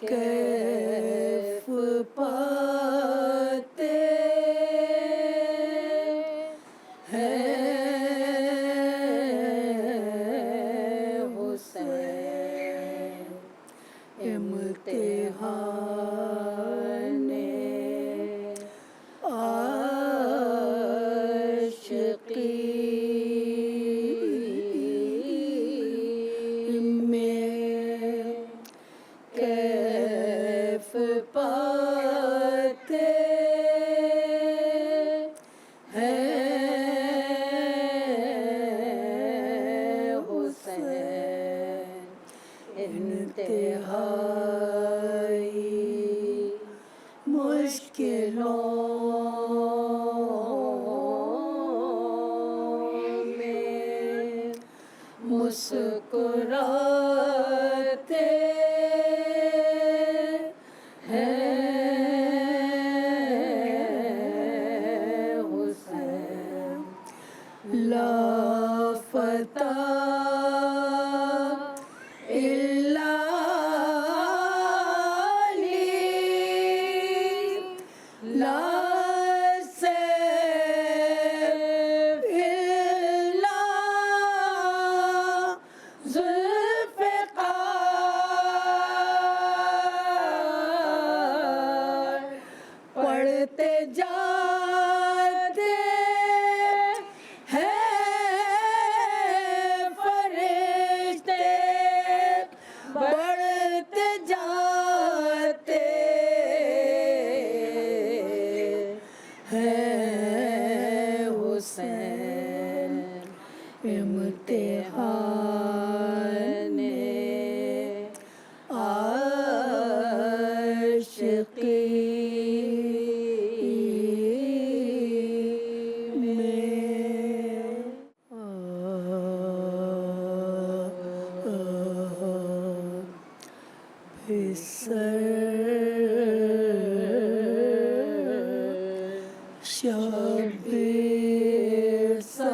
کیف پاتے ہیں حسین امتحان عاشقی میں کیف پاتے ہیں حسین انتہائی مشکلوں میں مسکراتے لافتہ الا علی لا سیف الا ذوالفقار پڑھتے جاتے بڑھتے جاتے ہیں حسین امتحان عاشقی میں شبیر سا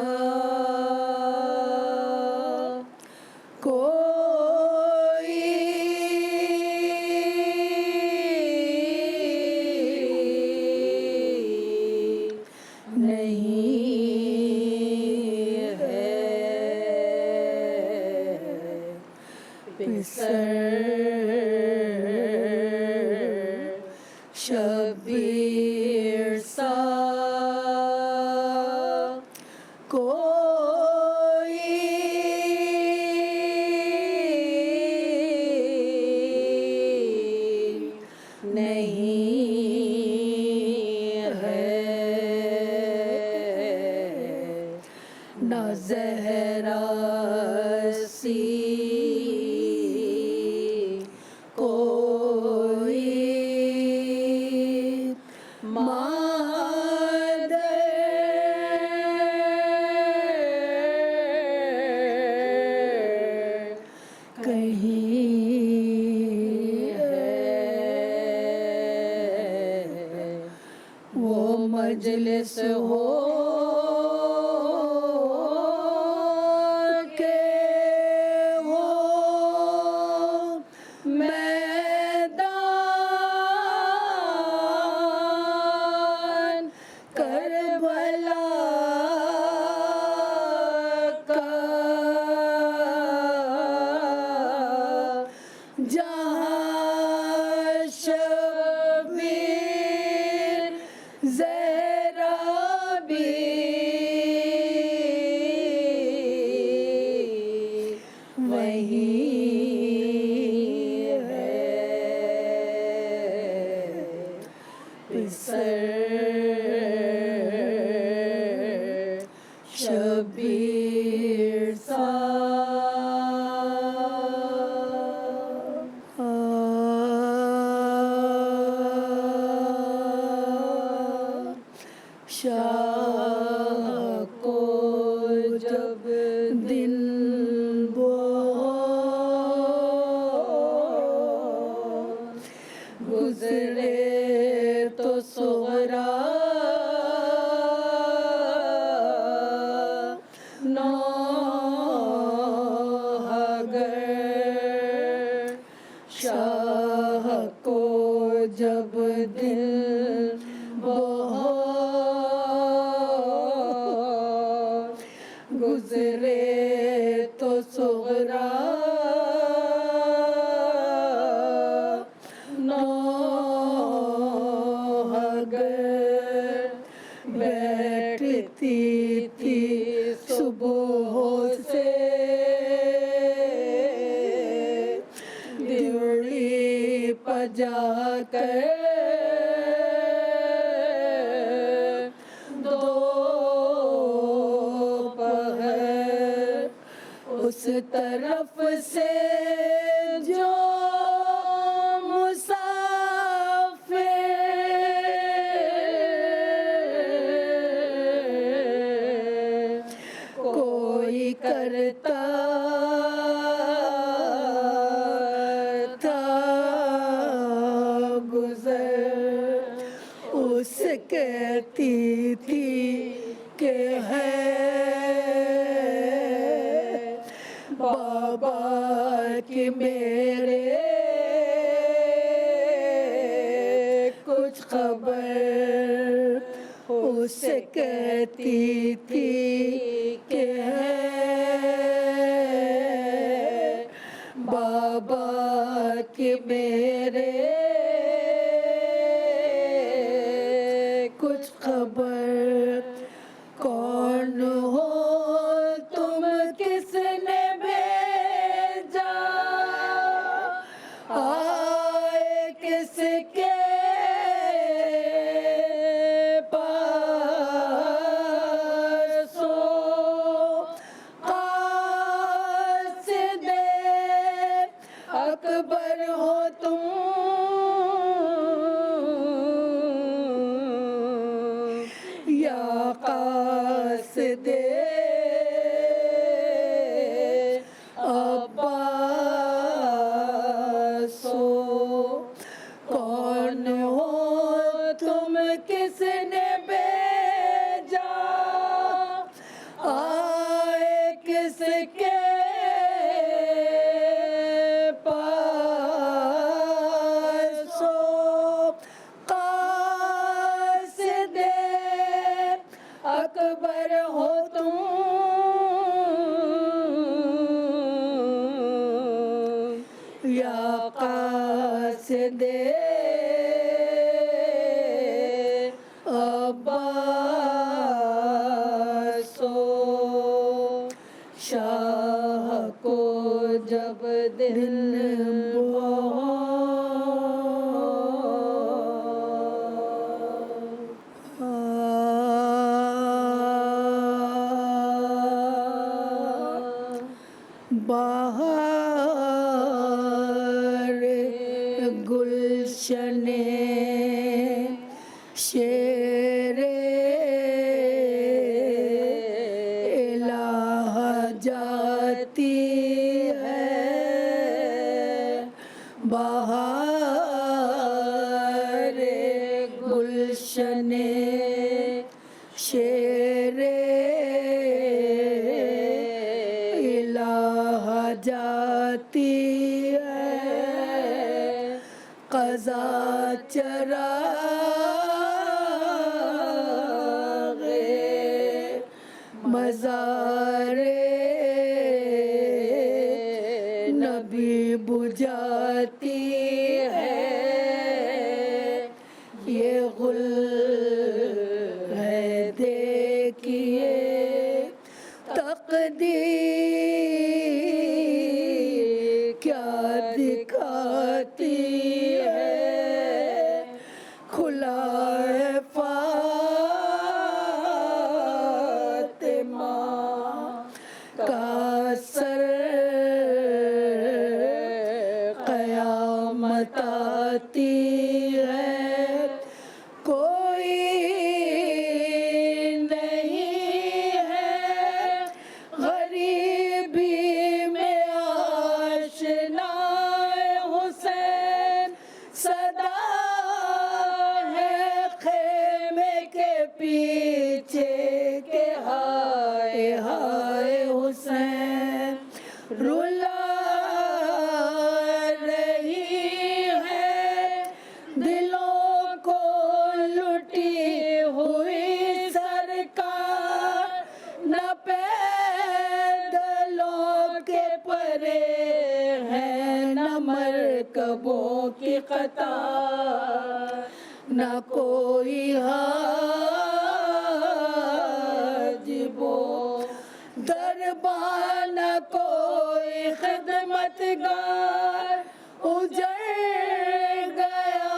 کوئی نہیں ہے شبیر سا کوئی نہیں ہے نہ زہرا سی کوئی مادر کہیں ہے وہ مجلس ہو میدان کربلا کا جہاں شبیر زہرا بھی وہیں شبیر سا شاہ کو جب دن گزرے تو صغرا نوح گر شاہ کو جب دل بہت گزرے تو صغرا نوح گر بیٹھتی تھی صبح سے دیوڑی پجا کر دوپہر اس طرف سے جو مسافر کوئی کرتا تھا گزر اس کہتی تھی کہ ہے بابا کہ میرے کچھ خبر اس کہتی تھی کہ ہے بابا کہ میرے کچھ خبر کون ہو تم کس نے بھیجا آئے کس کے پاس قاصد اکبر ہو تم یا قاصد عباس کون ہو تم کس نے بھیجا آئے کس کے پاس قاصد اکبر ہو تم یا قاصد عباس شاہ کو جب دل بہار گلشن شیر الہ جاتی ہے بہار گلشن شیر الہ جاتی ہے قضا چراغ مزار نبی بجھاتی ہے یہ غل ہے دیکھیے تقدیر کیا دکھاتی ہے کھلا ہے فاطمہ کا سر قیامت آتی ہے کوئی نہیں ہے غریبی میں آشنا حسین صدا مرکبوں کی قطار، نہ کوئی حاجب و دربان، نہ کوئی خدمتگار، اجڑ گیا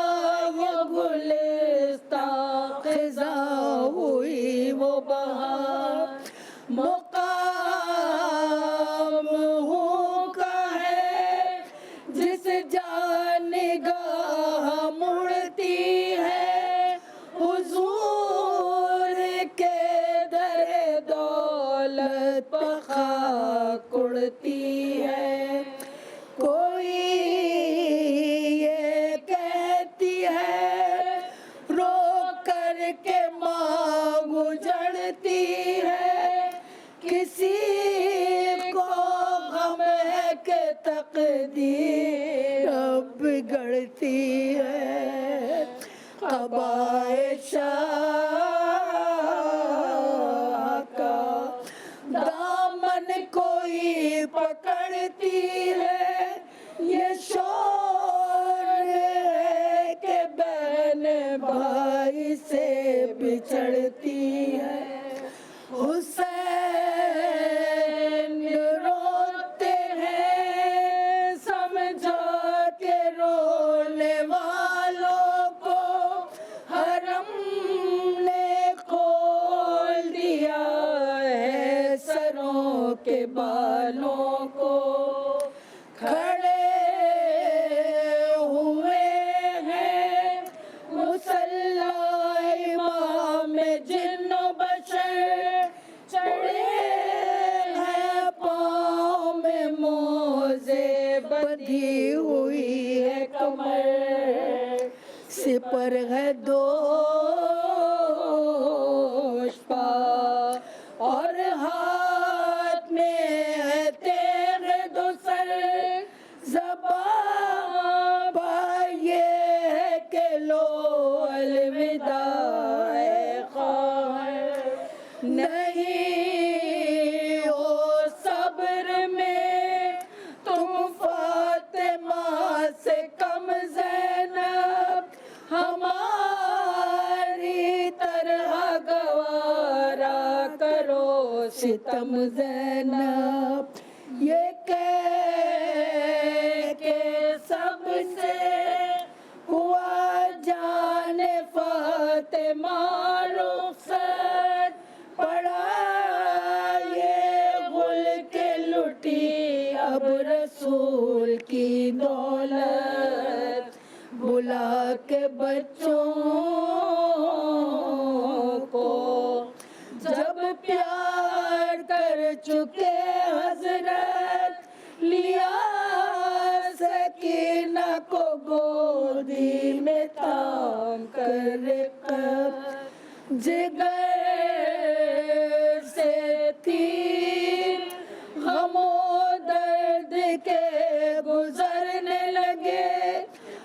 وہ گلستان، خزاں ہوئی وہ بہار، مقام ہوں کا ہے جس جانگاہ مڑتی ہے، حضور کے در دولت پر خاک اڑتی ہے۔ کوئی یہ کہتی ہے رو کر کے مانگ اجڑتی ہے، کسی کو غم ہے کہ تقدیر اب بگڑتی ہے، قبائے شاہ کا دامن کوئی پکڑتی ہے، یہ شور ہے کہ بہن بھائی سے بچھڑتی ہے۔ حسین روتے ہیں سمجھا کے رونے والوں کو، حرم نے کھول دیا ہے سروں کے بالوں کو، کھڑے ہوئے ہیں مصلی امام جن و بشر، چڑھے ہیں پاؤں میں موزے، بندھی ہوئی ہے کمر، سپر ہے دوشپا اور ہاتھ میں ہے تیغ دو سر، زبان پر یہ ہے کہ لو الوداع خواہر، نہیں ہو صبر میں تم فاطمہ سے کم زینب، ہماری طرح گوارا کرو ستم زینب، یہ کہہ کے سب سے ہوا جان فاطمہ رخصت، پڑا یہ غل کے لٹی اب رسول کی دولت، بلا کے بچوں کو جب پیار کر چکے حضرت، لیا سکینہ کو گودی میں تھام کر جگر سے تیر غم و درد کے گزرنے لگے،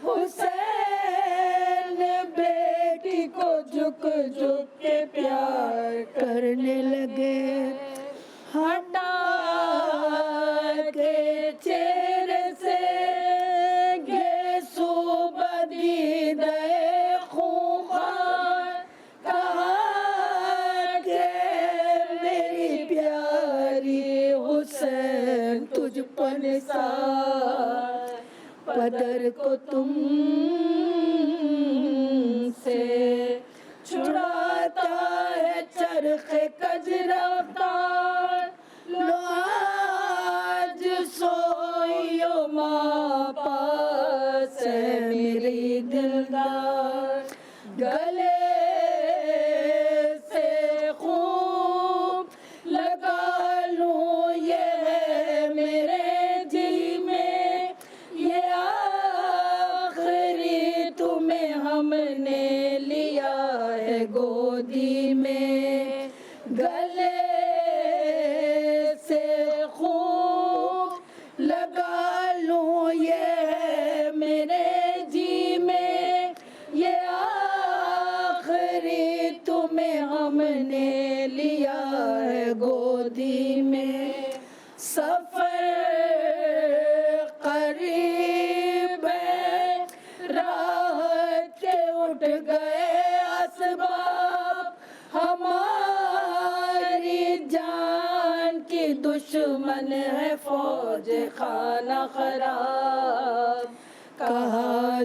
حسین بیٹی کو جھک جھک کے پیار کرنے لگے، ہٹا کے چہرے سے گیسو بدیدہ خونخوار، کہا کہ میری پیاری حسین تجھ پر نثار، پدر کو تم سے چھڑاتا ہے چرخ کج رفتار، لو آج سوئیو ماں پاس ہے میری دلدار، گلے سے خوب لگا لوں یہ ہے میرے جی میں، یہ آخری تمہیں ہم نے لیا ہے گودی میں، گلے سے خوب لگا لوں یہ ہے میرے جی میں، یہ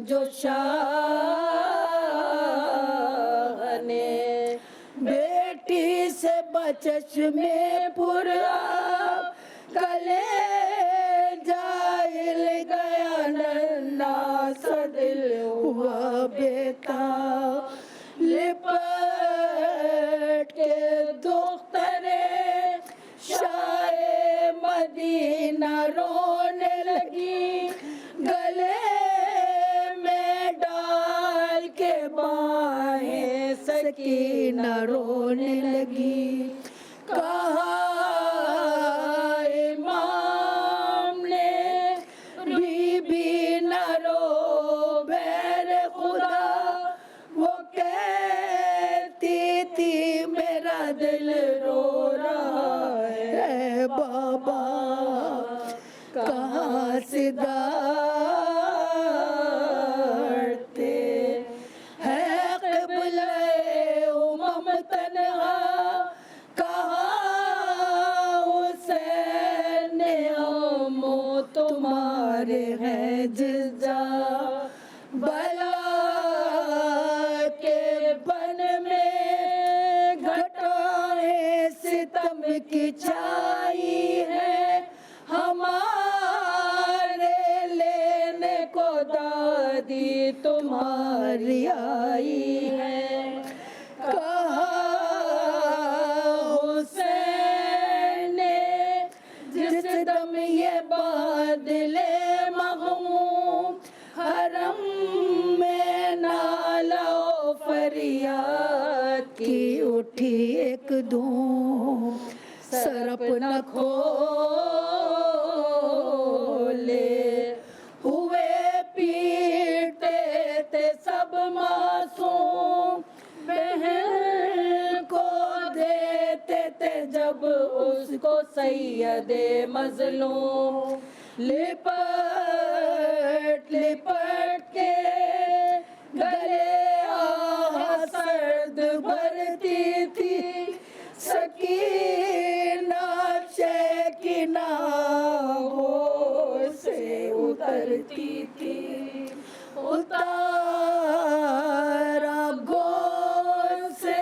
جو شاہ نے بیٹی سے بچش میں پورا کلے جائل گیا ننا سا دل ہوا بیتا لپٹ کے دختر شاہ مدینہ رونے لگی گلے میں ڈال کے باہیں سکینہ رونے لگی کہا امام نے بی بی نہ رو بہر خدا وہ کہتی تھی میرا دل رو رہا ہے بابا کہاں سے داڑتے ہے قبلہ امم تنہا کہاں حسین امو تمہارے ہیں جس جا بلا کے بن میں گھٹائیں ستم کی چھائی ہے ہمارے لینے کو دادی تمہاری آئی ہے کہا حسین نے جس دم یہ بادل مغموم حرم میں نالا و فریاد کی اٹھی ایک دھوم سر اپنا کھولے ہوئے پیٹتے تھے سب معصوم بہن کو دیتے تھے جب اس کو سید مظلوم لپٹ لپٹ کے گلے آہ سرد بھرتی تھی سکینہ شیکنہ ہوش سے اترتی تھی اتارا گود سے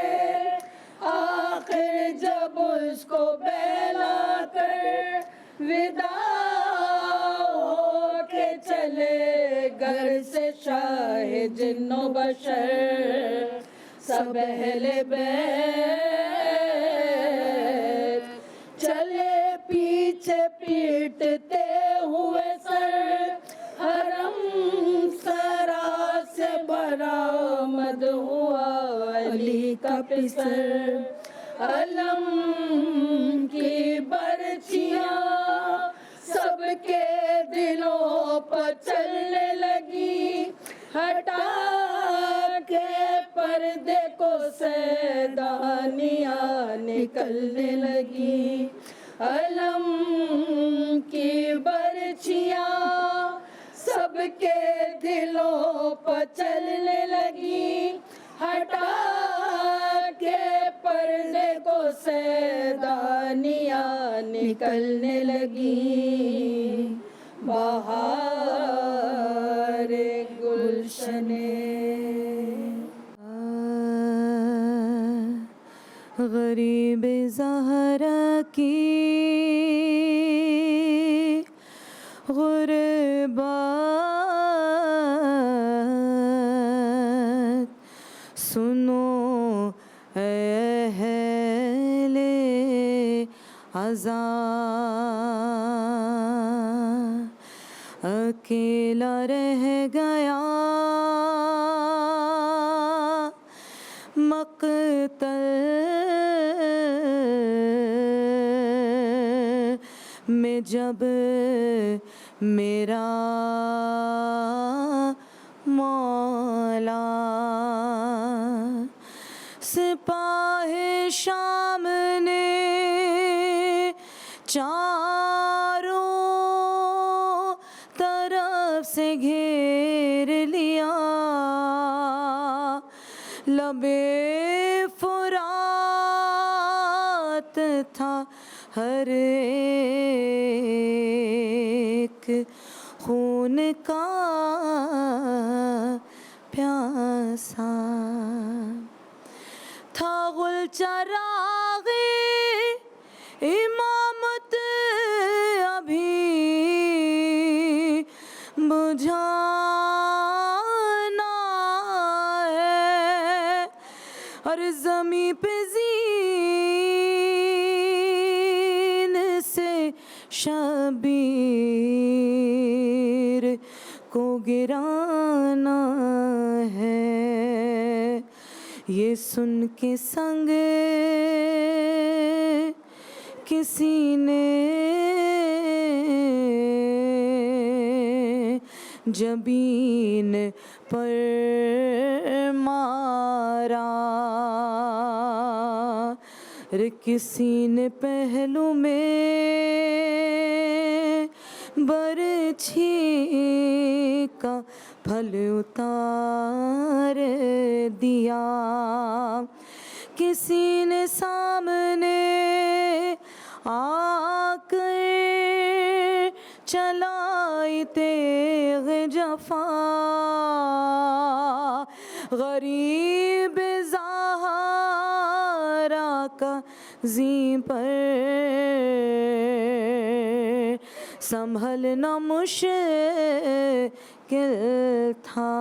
آخر جب اس کو بہلا کر وداع ہو کے چلے گھر سے شاہ جن و بشر سب اہل بیت چلے پیچھے پیٹتے ہوئے سر حرم سرا سے برآمد ہوا علی کا پسر علم کی برچیاں سب کے دلوں پر چلنے لگی ہٹا کے پردے کو سیدانیاں نکلنے لگی علم کی برچیاں سب کے دلوں پر چلنے لگی ہٹا کے پردے کو سیدانیاں نکلنے لگی بہار گلشن غریب زہرا کی غربت سنو اے اہل عزا اکیلا رہ گیا مقتل میں جب میرا مولا سپاہ شام نے چاروں طرف سے گھیر لیا لبے فرات تھا ہر ایک خون کا پیاسا تھا غل چراغ امامت ابھی بجھانا ہے اور زمیں پہ زین سے شبیر کو گرانا ہے یہ سن کے سنگ کسی نے جبین پر مارا کسی نے پہلو میں برچھی کا پھل اتار دیا کسی نے سامنے آ کر چلائی تیغ جفا غریب زہرا کا زیں پر سنبھلنا مشکل تھا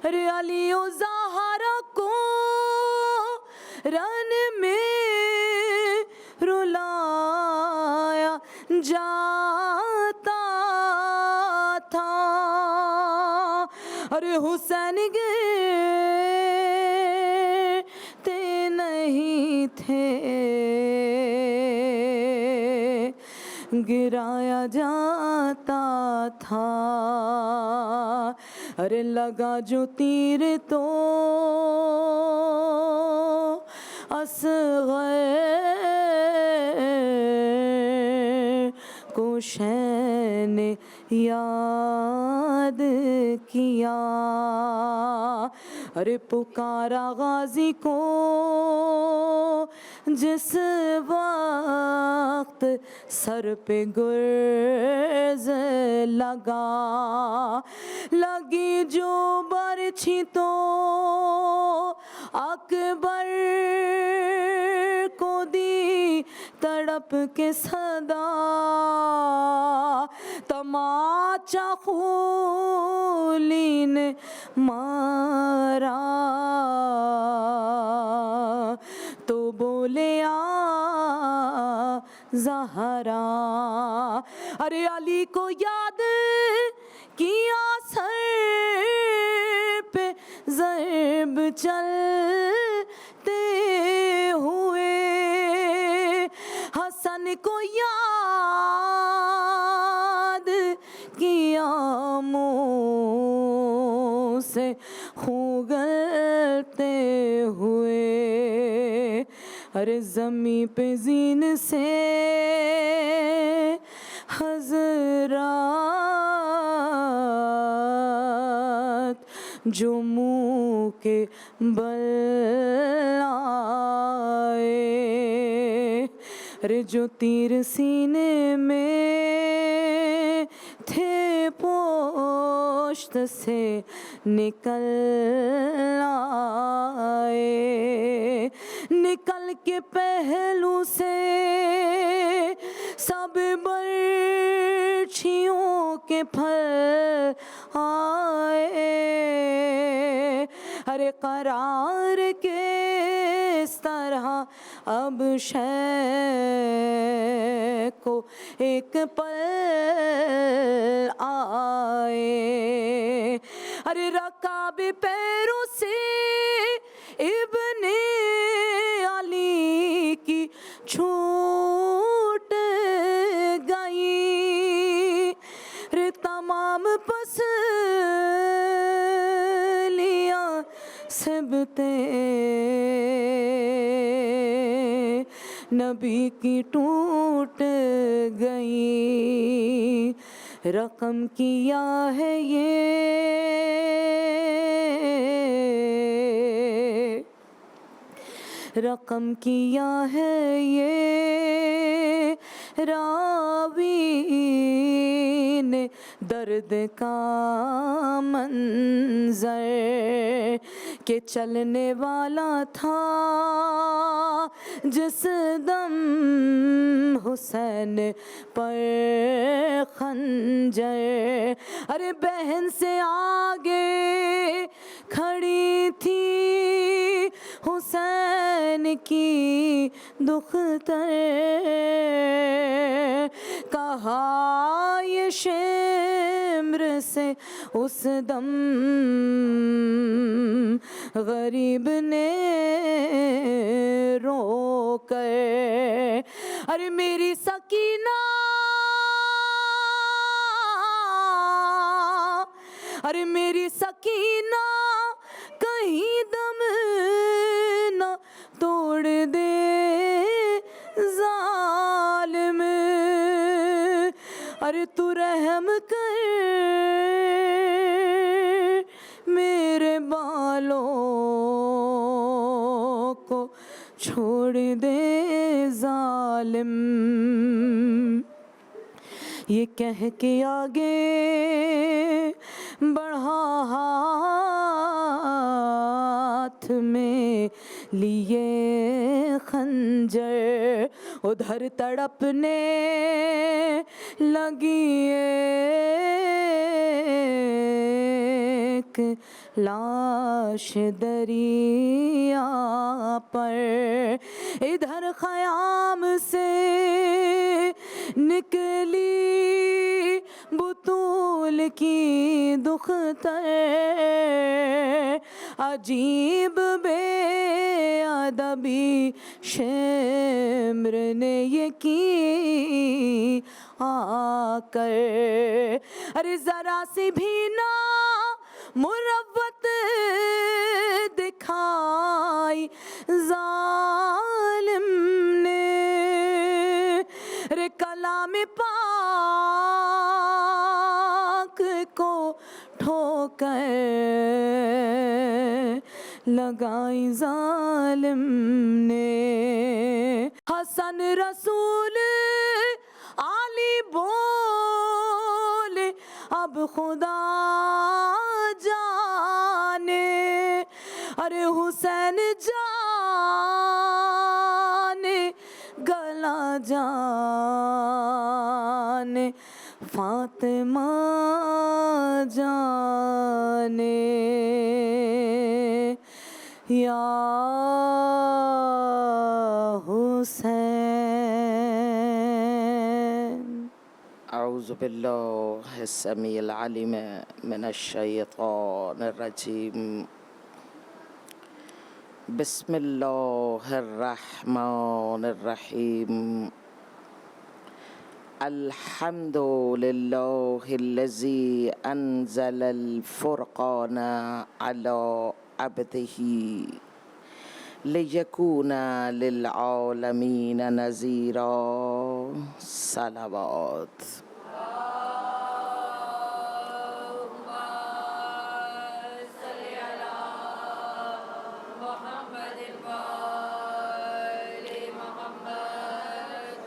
ارے علی و زہرا کو رن میں رلایا جاتا تھا ارے حسین گرتے نہیں تھے گرایا جاتا تھا ارے لگا جو تیر تو اصغر کو شے نے یاد کیا ارے پکارا غازی کو جس وقت سر پہ گرز لگا لگی جو برچھی تو اکبر کو دی تڑپ کے صدا تماچا خولی نے مارا تو بولے آ زہرا ارے علی کو یاد کیا سر پہ ضرب چلتے ہوئے حسن کو یاد کیا منہ سے خون گلتے ہوئے ارے زمیں پہ زین سے حضرات جو منہ کے بل آئے ارے جو تیر سینے میں تھے پوشت سے نکل آئے نکل کے پہلو سے سب برچھیوں کے پھل آئے ارے قرار کس طرح اب شے کو ایک پل آئے ارے رکاب پیروں سے ابن علی کی چھوٹ گئی رے تمام پسلیاں سبتے نبی کی ٹوٹ گئی رقم کیا ہے یہ رقم کیا ہے یہ راوی سین درد کا منظر کہ چلنے والا تھا جس دم حسین پر خنجر، ارے بہن سے آگے کھڑی تھی حسین کی دختر، کہا یہ شمر سے اس دم غریب نے رو کر، ارے میری سکینہ، ارے میری سکینہ کہیں دم نہ توڑ دے ظالم، ارے تو رحم کر میرے بالوں کو چھوڑ دے ظالم، یہ کہہ کے آگے بڑھا ہاتھ میں لیے خنجر، ادھر تڑپنے لگی ایک لاش دریا پر، ادھر خیام سے نکلی بطول کی دختر، عجیب بے ادبی شمر نے یہ کی آ کر، ارے ذرا سی بھی نہ مروت دکھائی ظالم نے، رے کلام پاک کو ٹھوکر لگائی ظالم نے، حسن رسول علی بولے اب خدا جانے، ارے حسین جانے گلا جانے فاطمہ جانے، یا حسین۔ اعوذ باللہ السمیع العلیم من الشیطان الرجیم، بسم اللہ الرحمن الرحیم، الحمد للہ الذی انزل الفرقان علی عبده لیکون للعالمین نذیرا، صلوات۔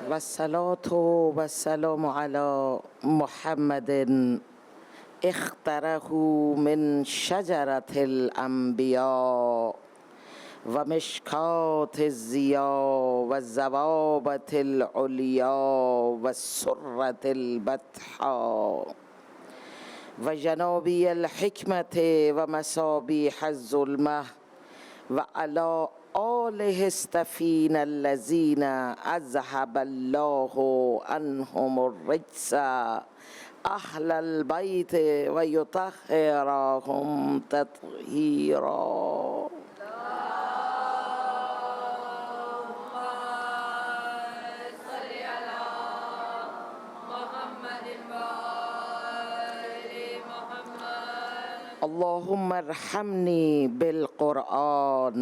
والصلاة والسلام على محمد اختره من شجرة الأنبياء ومشكاة الضياء والزوابة العليا والسرة البطحاء وجنابي الحكمة ومصابيح الظلمة وعلى آله الصفين الذين أذهب الله عنهم الرجس أهل البيت ويطهرهم تطهيرا۔ اللهم ارحمني بالقرآن،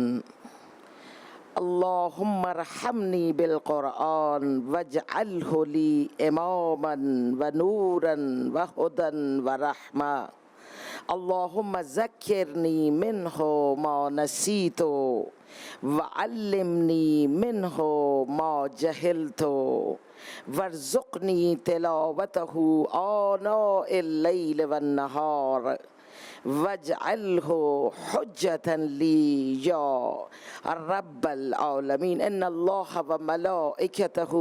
اللهم ارحمني بالقرآن واجعله لي إماما ونورا وهدى ورحمة اللهم ذكرني منه ما نسيت وعلمني منه ما جهلت وارزقني تلاوته آناء الليل والنهار واجعله حجة لي يا رب العالمين. إن الله وملائكته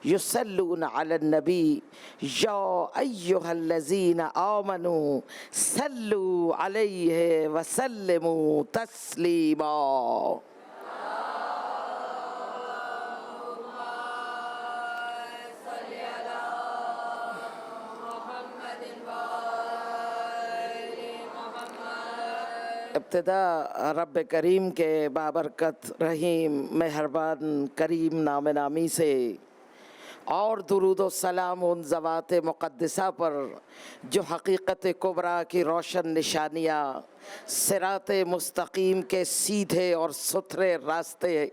يصلون على النبي يا أيها الذين آمنوا صلوا عليه وسلموا تسليما. ابتدا رب کریم کے بابرکت رحیم مہربان کریم نام نامی سے اور درود و سلام ان ذوات مقدسہ پر جو حقیقت کبریٰ کی روشن نشانیاں صراط مستقیم کے سیدھے اور ستھرے راستے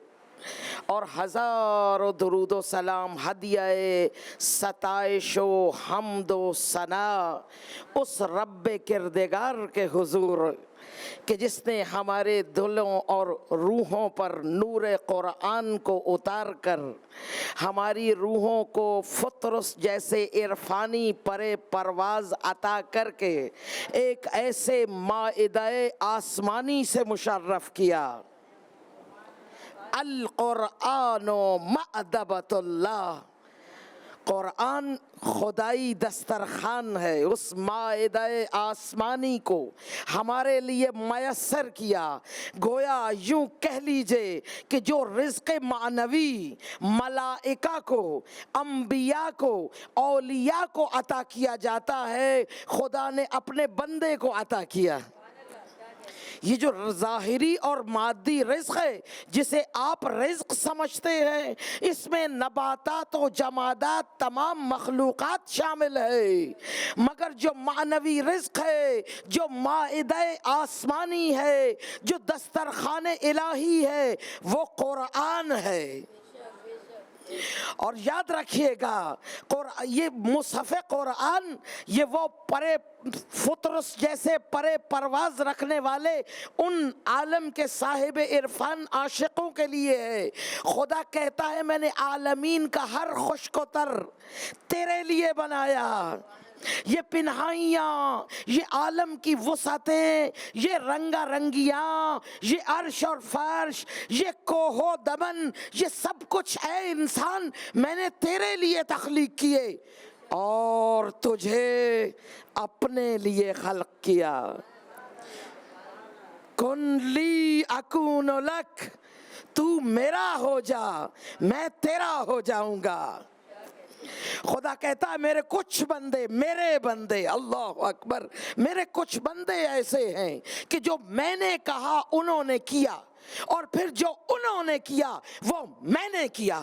اور ہزاروں درود و سلام ہدیہ ستائش و حمد و ثنا اس رب کردگار کے حضور کہ جس نے ہمارے دلوں اور روحوں پر نور قرآن کو اتار کر ہماری روحوں کو فطرس جیسے عرفانی پرواز عطا کر کے ایک ایسے مائدہ آسمانی سے مشرف کیا. القرآن مأدبۃ اللہ، قرآن خدائی دسترخوان ہے. اس مائدہ آسمانی کو ہمارے لیے میسر کیا. گویا یوں کہہ لیجئے کہ جو رزق معنوی ملائکہ کو، انبیاء کو، اولیاء کو عطا کیا جاتا ہے، خدا نے اپنے بندے کو عطا کیا. یہ جو ظاہری اور مادی رزق ہے جسے آپ رزق سمجھتے ہیں، اس میں نباتات و جمادات تمام مخلوقات شامل ہے، مگر جو معنوی رزق ہے، جو مائدہ آسمانی ہے، جو دسترخوان الہی ہے، وہ قرآن ہے. اور یاد رکھیے گا یہ مصحف قرآن یہ وہ فطرس جیسے پرواز رکھنے والے ان عالم کے صاحب عرفان عاشقوں کے لیے ہے. خدا کہتا ہے میں نے عالمین کا ہر خشک و تر تیرے لیے بنایا. یہ پنہائیاں، یہ عالم کی وسعتیں، یہ رنگا رنگیاں، یہ عرش اور فرش، یہ کوہ و دمن، یہ سب کچھ اے انسان میں نے تیرے لیے تخلیق کیے اور تجھے اپنے لیے خلق کیا. کن لی اکون لک، تو میرا ہو جا میں تیرا ہو جاؤں گا. خدا کہتا ہے میرے بندے اللہ اکبر، میرے کچھ بندے ایسے ہیں کہ جو میں نے کہا انہوں نے کیا، اور پھر جو انہوں نے کیا وہ میں نے کیا.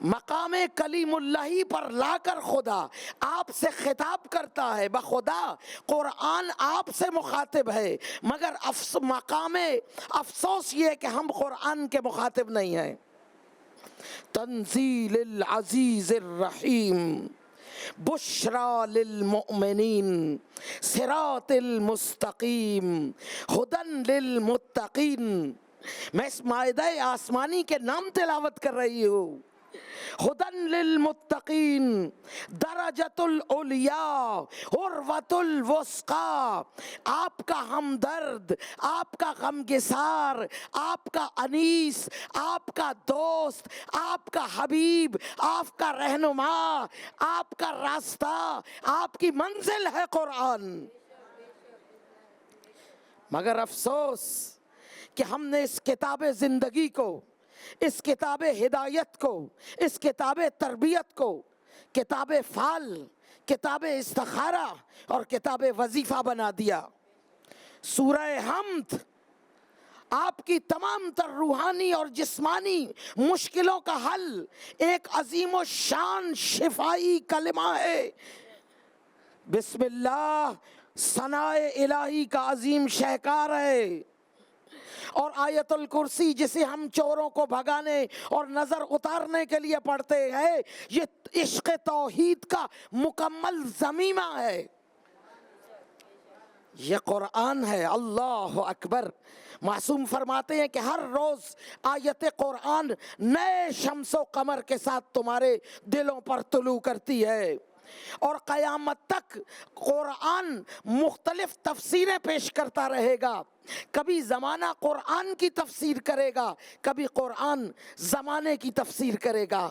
مقام کلیم اللہ پر لا کر خدا آپ سے خطاب کرتا ہے. بخدا قرآن آپ سے مخاطب ہے، مگر مقام افسوس یہ ہے کہ ہم قرآن کے مخاطب نہیں ہیں. تنزیل العزیز الرحیم بشرا للمؤمنین صراط المستقیم ہدی للمتقین. میں اس مائدہ آسمانی کے نام تلاوت کر رہی ہوں. ہدی للمتقین، درجۃ العلیاء، عروۃ الوثقی. آپ کا ہمدرد، آپ کا غمگسار، آپ کا انیس، آپ کا دوست، آپ کا حبیب، آپ کا رہنما، آپ کا راستہ، آپ کی منزل ہے قرآن. مگر افسوس کہ ہم نے اس کتاب زندگی کو، اس کتاب ہدایت کو، اس کتاب تربیت کو کتاب فعل، کتاب استخارہ اور کتاب وظیفہ بنا دیا. سورہ حمد آپ کی تمام تر روحانی اور جسمانی مشکلوں کا حل ایک عظیم و شان شفائی کلمہ ہے. بسم اللہ ثناء الہی کا عظیم شہکار ہے. اور آیت الکرسی جسے ہم چوروں کو بھگانے اور نظر اتارنے کے لیے پڑھتے ہیں، یہ عشق توحید کا مکمل ضمیمہ ہے. یہ قرآن ہے. اللہ اکبر. معصوم فرماتے ہیں کہ ہر روز آیت قرآن نئے شمس و قمر کے ساتھ تمہارے دلوں پر طلوع کرتی ہے، اور قیامت تک قرآن مختلف تفسیریں پیش کرتا رہے گا. کبھی زمانہ قرآن کی تفسیر کرے گا، کبھی قرآن زمانے کی تفسیر کرے گا.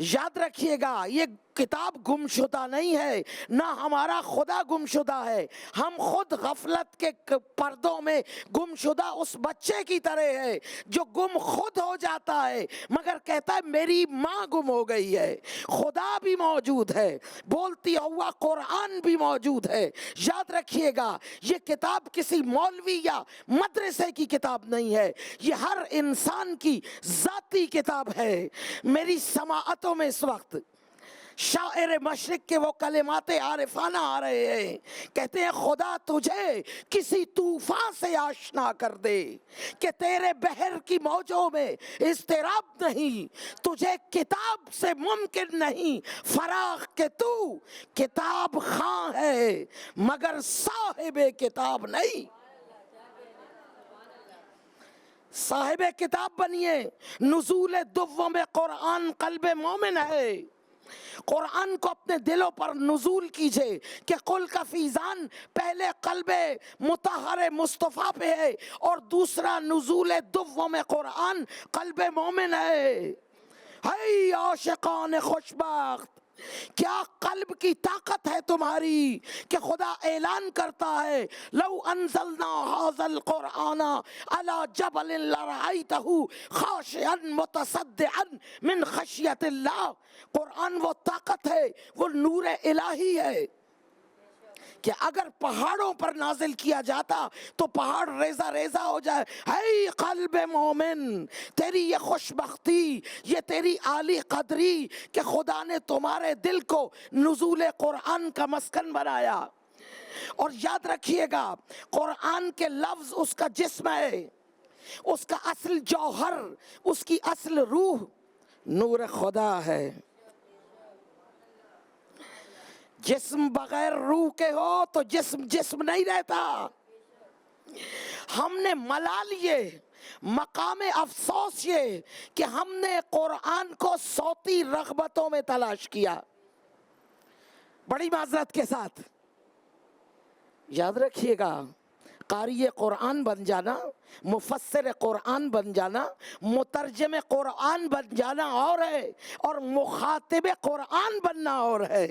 یاد رکھیے گا یہ کتاب گم شدہ نہیں ہے، نہ ہمارا خدا گم شدہ ہے. ہم خود غفلت کے پردوں میں گم شدہ اس بچے کی طرح ہے جو گم خود ہو جاتا ہے مگر کہتا ہے میری ماں گم ہو گئی ہے. خدا بھی موجود ہے، بولتی ہوا قرآن بھی موجود ہے. یاد رکھیے گا یہ کتاب کسی مولوی یا مدرسے کی کتاب نہیں ہے، یہ ہر انسان کی ذاتی کتاب ہے. میری سماعتوں میں اس وقت شاعر مشرق کے وہ کلمات عارفانہ آ رہے ہیں. کہتے ہیں خدا تجھے کسی طوفان سے آشنا کر دے کہ تیرے بحر کی موجوں میں اضطراب نہیں. تجھے کتاب سے ممکن نہیں فراغ کہ تو کتاب خواں ہے مگر صاحب کتاب نہیں. صاحب کتاب بنیے. نزول دوم قرآن قلب مومن ہے. قرآن کو اپنے دلوں پر نزول کیجئے کہ قل کا فیضان پہلے قلب مطہر مصطفیٰ پہ ہے اور دوسرا نزول دوم قرآن قلب مومن ہے. ہے عاشقان خوشبخت، کیا قلب کی طاقت ہے تمہاری کہ خدا اعلان کرتا ہے لو انزلنا هذا القرآن على جبل لرأيته خاشعا متصدعا من خشیت اللہ. قرآن وہ طاقت ہے، وہ نور الہی ہے کہ اگر پہاڑوں پر نازل کیا جاتا تو پہاڑ ریزہ ریزہ ہو جائے. ہے قلب مومن، تیری یہ خوش بختی، یہ تیری عالی قدری کہ خدا نے تمہارے دل کو نزول قرآن کا مسکن بنایا. اور یاد رکھیے گا قرآن کے لفظ اس کا جسم ہے، اس کا اصل جوہر، اس کی اصل روح نور خدا ہے. جسم بغیر روح کے ہو تو جسم نہیں رہتا. ہم نے ملال یہ مقام افسوس یہ کہ ہم نے قرآن کو صوتی رغبتوں میں تلاش کیا. بڑی معذرت کے ساتھ یاد رکھیے گا قاری قرآن بن جانا، مفسر قرآن بن جانا، مترجم قرآن بن جانا اور ہے، اور مخاطب قرآن بننا اور ہے.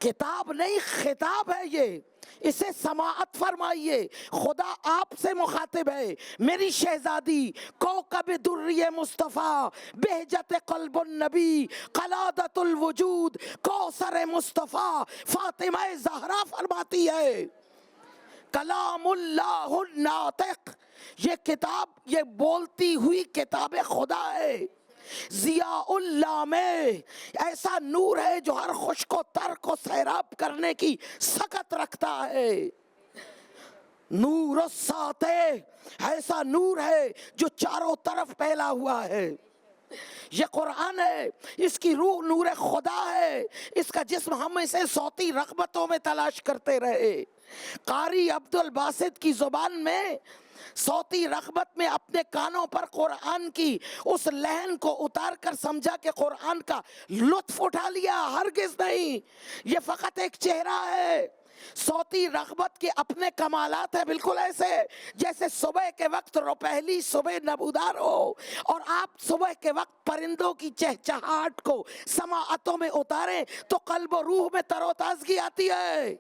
کتاب نہیں خطاب ہے یہ، اسے سماعت فرمائیے. خدا آپ سے مخاطب ہے. میری شہزادی کوکب دری مصطفیٰ، بہجت قلب النبی، قلادت الوجود، کوثر مصطفیٰ فاطمہ زہرا فرماتی ہے کلام اللہ الناطق. یہ کتاب یہ بولتی ہوئی کتاب خدا ہے. ضیاء اللہ میں ایسا نور ہے جو ہر خشک و تر کو سیراب کرنے کی سکت رکھتا ہے. نور الساطع ایسا نور ہے جو چاروں طرف پھیلا ہوا ہے. یہ قرآن ہے، اس کی روح نور خدا ہے، اس کا جسم ہم اسے صوتی رغبتوں میں تلاش کرتے رہے. قاری عبد الباسط کی زبان میں صوتی رغبت میں اپنے کانوں پر قرآن کی اس لہن کو اتار کر سمجھا کہ قرآن کا لطف اٹھا لیا. ہرگز نہیں، یہ فقط ایک چہرہ ہے. صوتی رغبت کے اپنے کمالات ہیں، بالکل ایسے جیسے صبح کے وقت پہلی صبح نبودار ہو اور آپ صبح کے وقت پرندوں کی چہچہاٹ کو سماعتوں میں اتاریں تو قلب و روح میں تر و تازگی آتی ہے.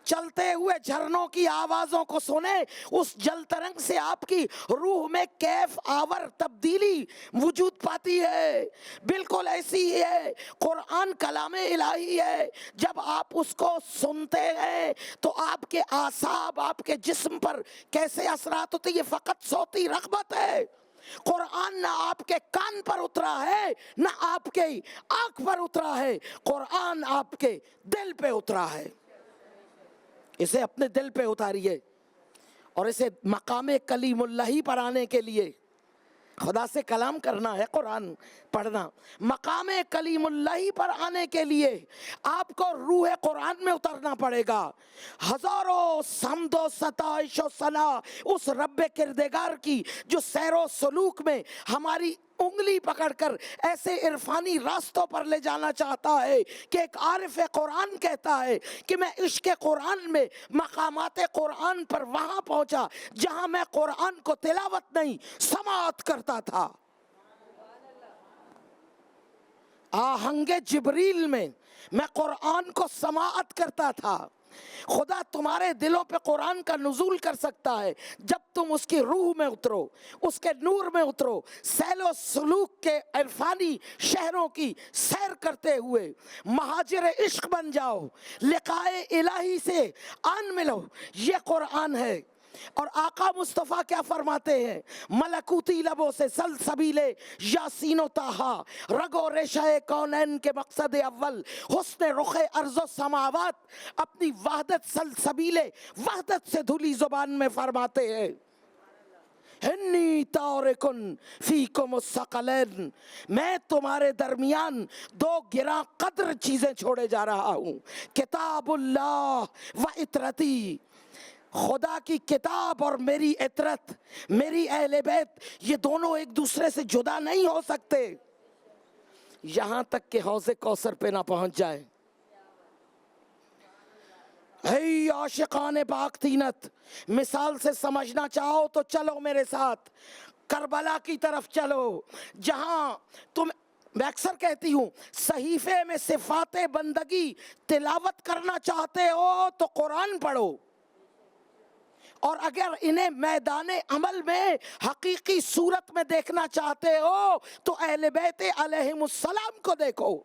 چلتے ہوئے جھرنوں کی آوازوں کو سنیں، اس جل ترنگ سے آپ کی روح میں کیف آور تبدیلی وجود پاتی ہے. بالکل ایسی ہی ہے قرآن کلام الہی ہے. جب آپ اس کو سنتے ہیں تو آپ کے اعصاب، آپ کے جسم پر کیسے اثرات ہوتے، یہ فقط صوتی رغبت ہے. قرآن نہ آپ کے کان پر اترا ہے نہ آپ کے آنکھ پر اترا ہے، قرآن آپ کے دل پہ اترا ہے. اسے اپنے دل پہ اتاریے اور اسے مقام کلیم اللہ پر آنے کے لیے خدا سے کلام کرنا ہے قرآن پڑھنا. مقام کلیم اللہ پر آنے کے لیے آپ کو روح قرآن میں اترنا پڑے گا. ہزاروں حمد و ستائش و ثنا اس رب کردگار کی جو سیر و سلوک میں ہماری انگلی پکڑ کر ایسے عرفانی راستوں پر لے جانا چاہتا ہے کہ ایک عارف قرآن کہتا ہے کہ میں عشق قرآن میں مقامات قرآن پر وہاں پہنچا جہاں میں قرآن کو تلاوت نہیں سماعت کرتا تھا. آہنگ جبریل میں قرآن کو سماعت کرتا تھا. خدا تمہارے دلوں پہ قرآن کا نزول کر سکتا ہے جب تم اس کی روح میں اترو, اس کے نور میں اترو, سیل و سلوک کے عرفانی شہروں کی سیر کرتے ہوئے مہاجر عشق بن جاؤ, لقائے الہی سے آن ملو. یہ قرآن ہے. اور آقا مصطفیٰ کیا فرماتے ہیں؟ ملکوتی لبوں سے سلسبیل یاسین و طٰہا, رگ و ریشہ کونین کے مقصد اول, حسن رخ ارض و سماوات, اپنی وحدت سلسبیل وحدت سے دھلی زبان میں فرماتے ہیں انی تارکن فیکم الثقلین, میں تمہارے درمیان دو گراں قدر چیزیں چھوڑے جا رہا ہوں, کتاب اللہ و عطرتی, خدا کی کتاب اور میری عطرت, میری اہل بیت, یہ دونوں ایک دوسرے سے جدا نہیں ہو سکتے یہاں تک کہ حوض کوثر پہ نہ پہنچ جائے. اے عاشقان پاک تینت, مثال سے سمجھنا چاہو تو چلو میرے ساتھ کربلا کی طرف چلو, جہاں تم, میں اکثر کہتی ہوں صحیفے میں صفات بندگی تلاوت کرنا چاہتے ہو تو قرآن پڑھو, اور اگر انہیں میدان عمل میں حقیقی صورت میں دیکھنا چاہتے ہو تو اہل بیت علیہم السلام کو دیکھو.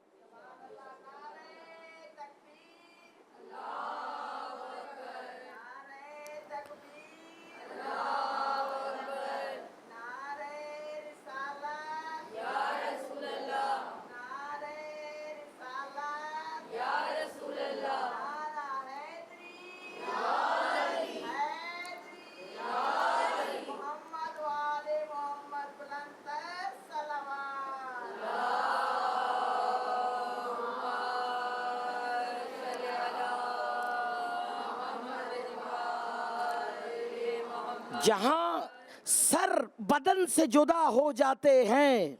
جہاں سر بدن سے جدا ہو جاتے ہیں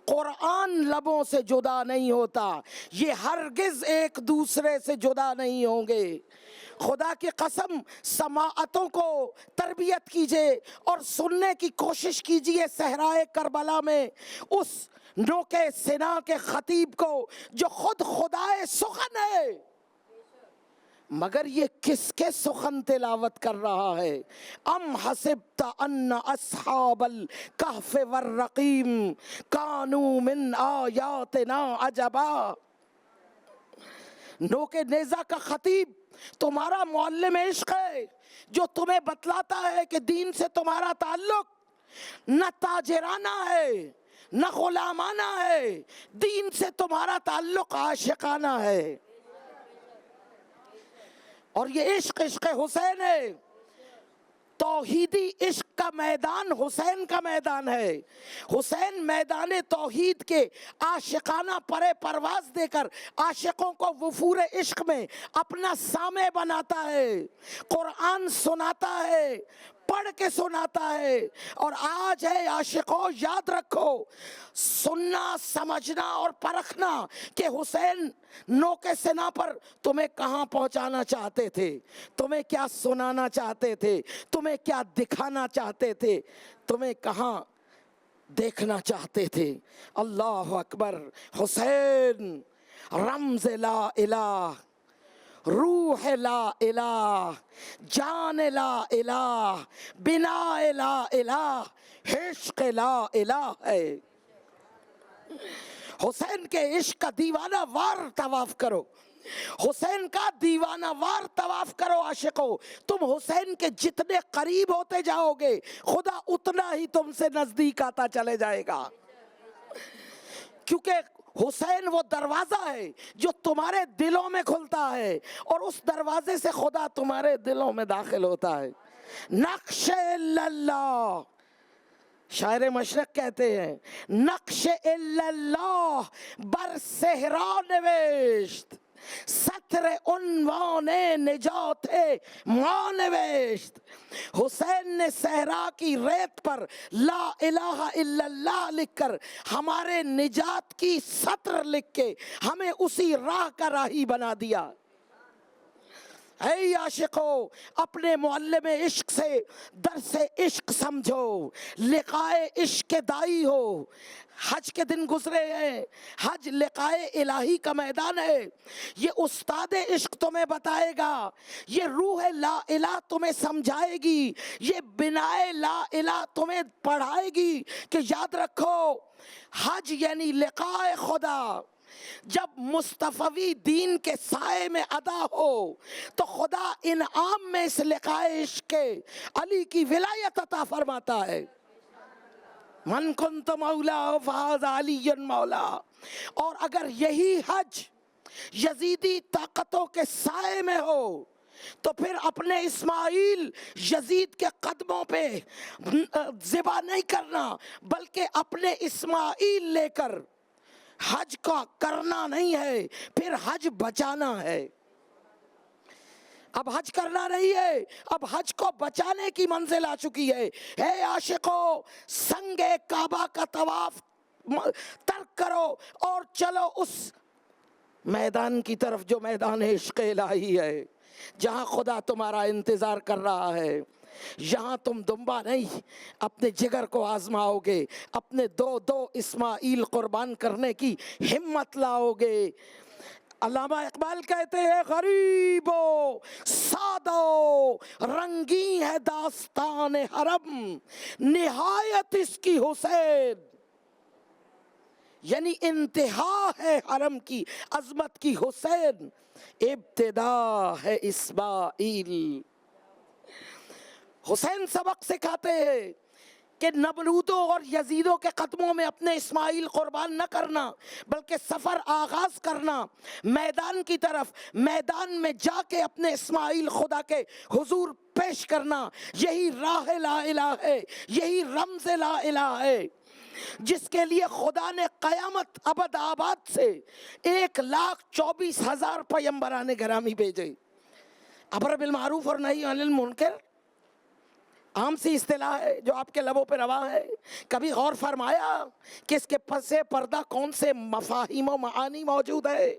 قرآن لبوں سے جدا نہیں ہوتا, یہ ہرگز ایک دوسرے سے جدا نہیں ہوں گے. خدا کی قسم سماعتوں کو تربیت کیجئے اور سننے کی کوشش کیجئے صحرائے کربلا میں اس نوکے سنا کے خطیب کو جو خود خدائے سخن ہے, مگر یہ کس کے سخن تلاوت کر رہا ہے؟ ام حسبت ان اصحاب الکہف والرقیم کانوا من آیاتنا عجبا. نوکے نیزہ کا خطیب تمہارا معلم عشق ہے جو تمہیں بتلاتا ہے کہ دین سے تمہارا تعلق نہ تاجرانہ ہے نہ غلامانہ ہے, دین سے تمہارا تعلق عاشقانہ ہے. اور یہ عشق عشق حسین ہے. توحیدی عشق کا میدان حسین کا میدان ہے. حسین میدان توحید کے عاشقانہ پرے پرواز دے کر عاشقوں کو وفور عشق میں اپنا سامع بناتا ہے, قرآن سناتا ہے, پڑھ کے سناتا ہے. اور آج ہے عاشقوں, یاد رکھو, سننا, سمجھنا اور پرکھنا کہ حسین نوکے سنا پر تمہیں کہاں پہنچانا چاہتے تھے, تمہیں کیا سنانا چاہتے تھے, تمہیں کیا دکھانا چاہتے تھے, تمہیں کہاں دیکھنا چاہتے تھے. اللہ اکبر. حسین رمز لا الہ, روح لا الہ, جان لا الہ, بنا لا الہ, عشق لا الہ ہے. حسین کے عشق کا دیوانہ وار طواف کرو, حسین کا دیوانہ وار طواف کرو عاشقو. تم حسین کے جتنے قریب ہوتے جاؤ گے خدا اتنا ہی تم سے نزدیک آتا چلے جائے گا, کیونکہ حسین وہ دروازہ ہے جو تمہارے دلوں میں کھلتا ہے اور اس دروازے سے خدا تمہارے دلوں میں داخل ہوتا ہے. نقش اللہ شاعر مشرق کہتے ہیں نقش اللہ بر صحرا نوشت سطر عنوان نجات ماں نوشت. حسین نے صحرا کی ریت پر لا الہ الا اللہ لکھ کر ہمارے نجات کی سطر لکھ کے ہمیں اسی راہ کا راہی بنا دیا. اے عاشقو اپنے معلم عشق سے درس عشق سمجھو, لقائے عشق کے دائی ہو. حج کے دن گزرے ہیں, حج لقائے الہی کا میدان ہے. یہ استاد عشق تمہیں بتائے گا, یہ روح لا الہ تمہیں سمجھائے گی, یہ بنائے لا الہ تمہیں پڑھائے گی کہ یاد رکھو حج یعنی لقائے خدا. جب مصطفی دین کے سائے میں ادا ہو تو خدا انعام میں اس لقائے عشق کے علی کی ولایت عطا فرماتا ہے. من کنت مولا فہذا علی مولا. اور اگر یہی حج یزیدی طاقتوں کے سائے میں ہو تو پھر اپنے اسماعیل یزید کے قدموں پہ ذبح نہیں کرنا بلکہ اپنے اسماعیل لے کر حج کا کرنا نہیں ہے, پھر حج بچانا ہے. اب حج کرنا نہیں ہے, اب حج کو بچانے کی منزل آ چکی ہے. اے عاشقو سنگ کعبہ کا طواف ترک کرو اور چلو اس میدان کی طرف جو میدان عشق الہی ہے, جہاں خدا تمہارا انتظار کر رہا ہے. یہاں تم دمبا نہیں اپنے جگر کو آزماؤ گے, اپنے دو اسماعیل قربان کرنے کی ہمت لاؤ گے. علامہ اقبال کہتے ہیں غریبو سادو رنگی ہے داستان حرم, نہایت اس کی حسین, یعنی انتہا ہے حرم کی عظمت کی حسین, ابتدا ہے اسماعیل. حسین سبق سکھاتے ہیں کہ نمرودوں اور یزیدوں کے قدموں میں اپنے اسماعیل قربان نہ کرنا بلکہ سفر آغاز کرنا میدان کی طرف, میدان میں جا کے اپنے اسماعیل خدا کے حضور پیش کرنا. یہی راہ لا الہ ہے, یہی رمز لا الہ ہے جس کے لیے خدا نے قیامت ابد آباد سے 1,24,000 پیغمبران گرامی بھیجے. امر بالمعروف اور نہی عن المنکر عام سی اصطلاح ہے جو آپ کے لبوں پہ رواں ہے. کبھی غور فرمایا کہ اس کے پس پردہ کون سے مفاہیم و معانی موجود ہے؟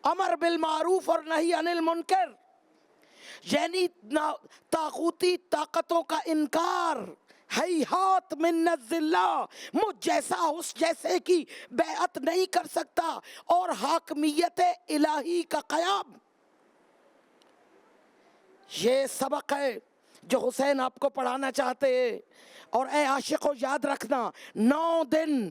امر بالمعروف اور نہی عن المنکر یعنی طاغوتی طاقتوں کا انکار, ہیہات من نزد اللہ, مجھ جیسا اس جیسے کی بیعت نہیں کر سکتا, اور حاکمیت الہی کا قیام. یہ سبق ہے جو حسین آپ کو پڑھانا چاہتے ہیں. اور اے عاشقو یاد رکھنا 9 دن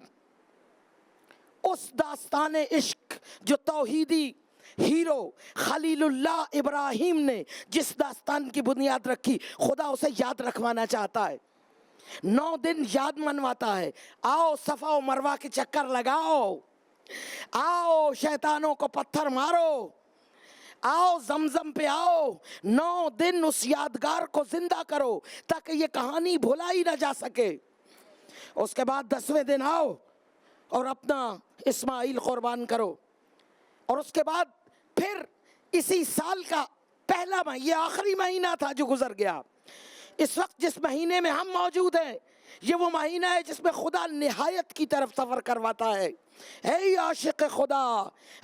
اس داستان عشق جو توحیدی ہیرو خلیل اللہ ابراہیم نے جس داستان کی بنیاد رکھی, خدا اسے یاد رکھوانا چاہتا ہے. 9 دن یاد منواتا ہے. آؤ صفا و مروہ کے چکر لگاؤ, آؤ شیطانوں کو پتھر مارو, آؤ زمزم پہ آؤ, 9 دن اس یادگار کو زندہ کرو تاکہ یہ کہانی بھلائی نہ جا سکے. اس کے بعد 10ویں دن آؤ اور اپنا اسماعیل قربان کرو. اور اس کے بعد پھر اسی سال کا پہلا مہینہ, یہ آخری مہینہ تھا جو گزر گیا. اس وقت جس مہینے میں ہم موجود ہیں یہ وہ مہینہ ہے جس میں خدا نہایت کی طرف سفر کرواتا ہے. اے عاشق خدا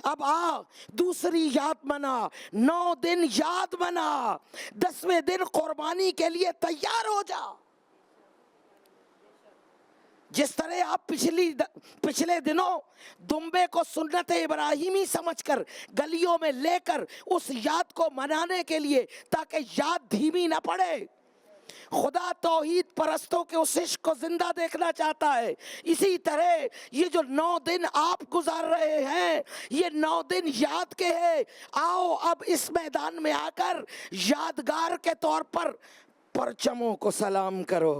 اب آ, دوسری یاد منا, 9 دن یاد منا, 10ویں دن قربانی کے لیے تیار ہو جا. جس طرح آپ پچھلے دنوں دمبے کو سنت ابراہیمی سمجھ کر گلیوں میں لے کر اس یاد کو منانے کے لیے تاکہ یاد دھیمی نہ پڑے, خدا توحید پرستوں کے اس عشق کو زندہ دیکھنا چاہتا ہے. اسی طرح یہ جو 9 دن آپ گزار رہے ہیں یہ 9 دن یاد کے ہیں. آؤ اب اس میدان میں آ کر یادگار کے طور پر پرچموں کو سلام کرو.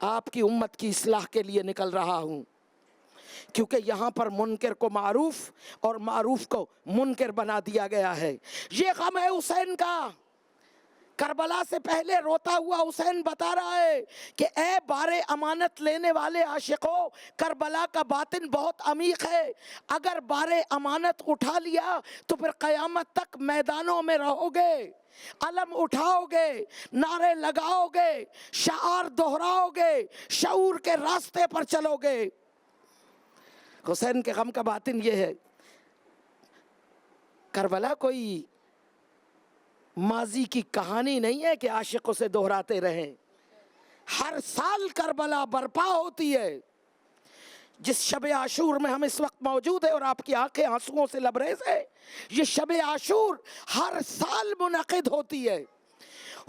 آپ کی امت کی اصلاح کے لیے نکل رہا ہوں، کیونکہ یہاں پر منکر کو معروف اور معروف کو منکر بنا دیا گیا ہے۔ یہ غم ہے حسین کا۔ کربلا سے پہلے روتا ہوا حسین بتا رہا ہے کہ اے بار امانت لینے والے عاشقوں، کربلا کا باطن بہت عمیق ہے، اگر بار امانت اٹھا لیا تو پھر قیامت تک میدانوں میں رہو گے، علم اٹھاؤ گے، نعرے لگاؤ گے، شعار دہراؤ گے، شعور کے راستے پر چلو گے۔ حسین کے غم کا باطن یہ ہے۔ کربلا کوئی ماضی کی کہانی نہیں ہے کہ عاشق اسے دہراتے رہیں۔ ہر سال کربلا برپا ہوتی ہے۔ جس شب عاشور میں ہم اس وقت موجود ہیں اور آپ کی آنکھیں آنسوؤں سے لبریز ہے، یہ شب عاشور ہر سال منعقد ہوتی ہے۔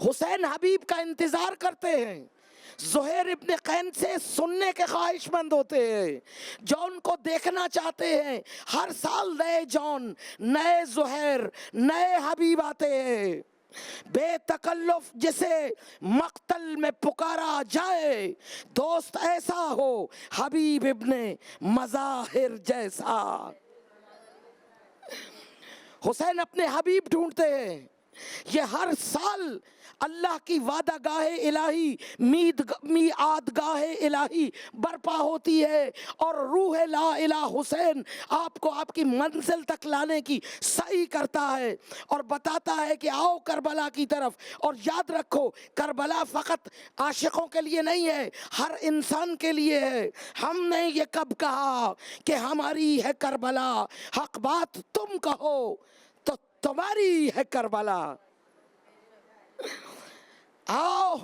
حسین حبیب کا انتظار کرتے ہیں، زہیر ابن قین سے سننے کے خواہش مند ہوتے ہیں، جو ان کو دیکھنا چاہتے ہیں۔ ہر سال نئے جون، نئے زہیر، نئے حبیب آتے ہیں۔ بے تکلف جسے مقتل میں پکارا جائے، دوست ایسا ہو حبیب ابن مظاہر جیسا۔ حسین اپنے حبیب ڈھونڈتے ہیں۔ یہ ہر سال اللہ کی وعدہ گاہ الہی، میعاد گاہ الہی برپا ہوتی ہے، اور روح لا الہ حسین آپ کو آپ کی منزل تک لانے کی سعی کرتا ہے اور بتاتا ہے کہ آؤ کربلا کی طرف۔ اور یاد رکھو، کربلا فقط عاشقوں کے لیے نہیں ہے، ہر انسان کے لیے ہے۔ ہم نے یہ کب کہا کہ ہماری ہے کربلا؟ حق بات تم کہو تو تمہاری ہے کربلا۔ آؤ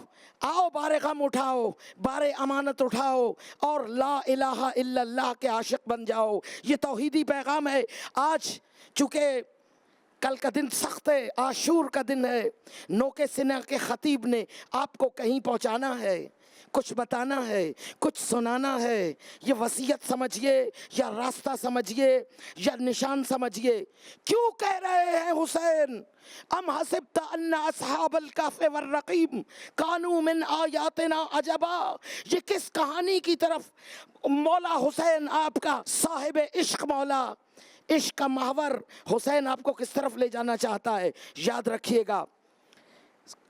آؤ، بار غم اٹھاؤ، بار امانت اٹھاؤ اور لا الہ الا اللہ کے عاشق بن جاؤ۔ یہ توحیدی پیغام ہے۔ آج چونکہ کل کا دن سخت ہے، عاشور کا دن ہے، نوکے سینہ کے خطیب نے آپ کو کہیں پہنچانا ہے، کچھ بتانا ہے، کچھ سنانا ہے۔ یہ وصیت سمجھیے یا راستہ سمجھیے یا نشان سمجھیے۔ کیوں کہہ رہے ہیں حسین ام حسبت ان اصحاب الکہف والرقیم کانوا من آیاتنا عجبا؟ یہ کس کہانی کی طرف مولا حسین آپ کا صاحب عشق مولا، عشق کا محور حسین آپ کو کس طرف لے جانا چاہتا ہے؟ یاد رکھیے گا،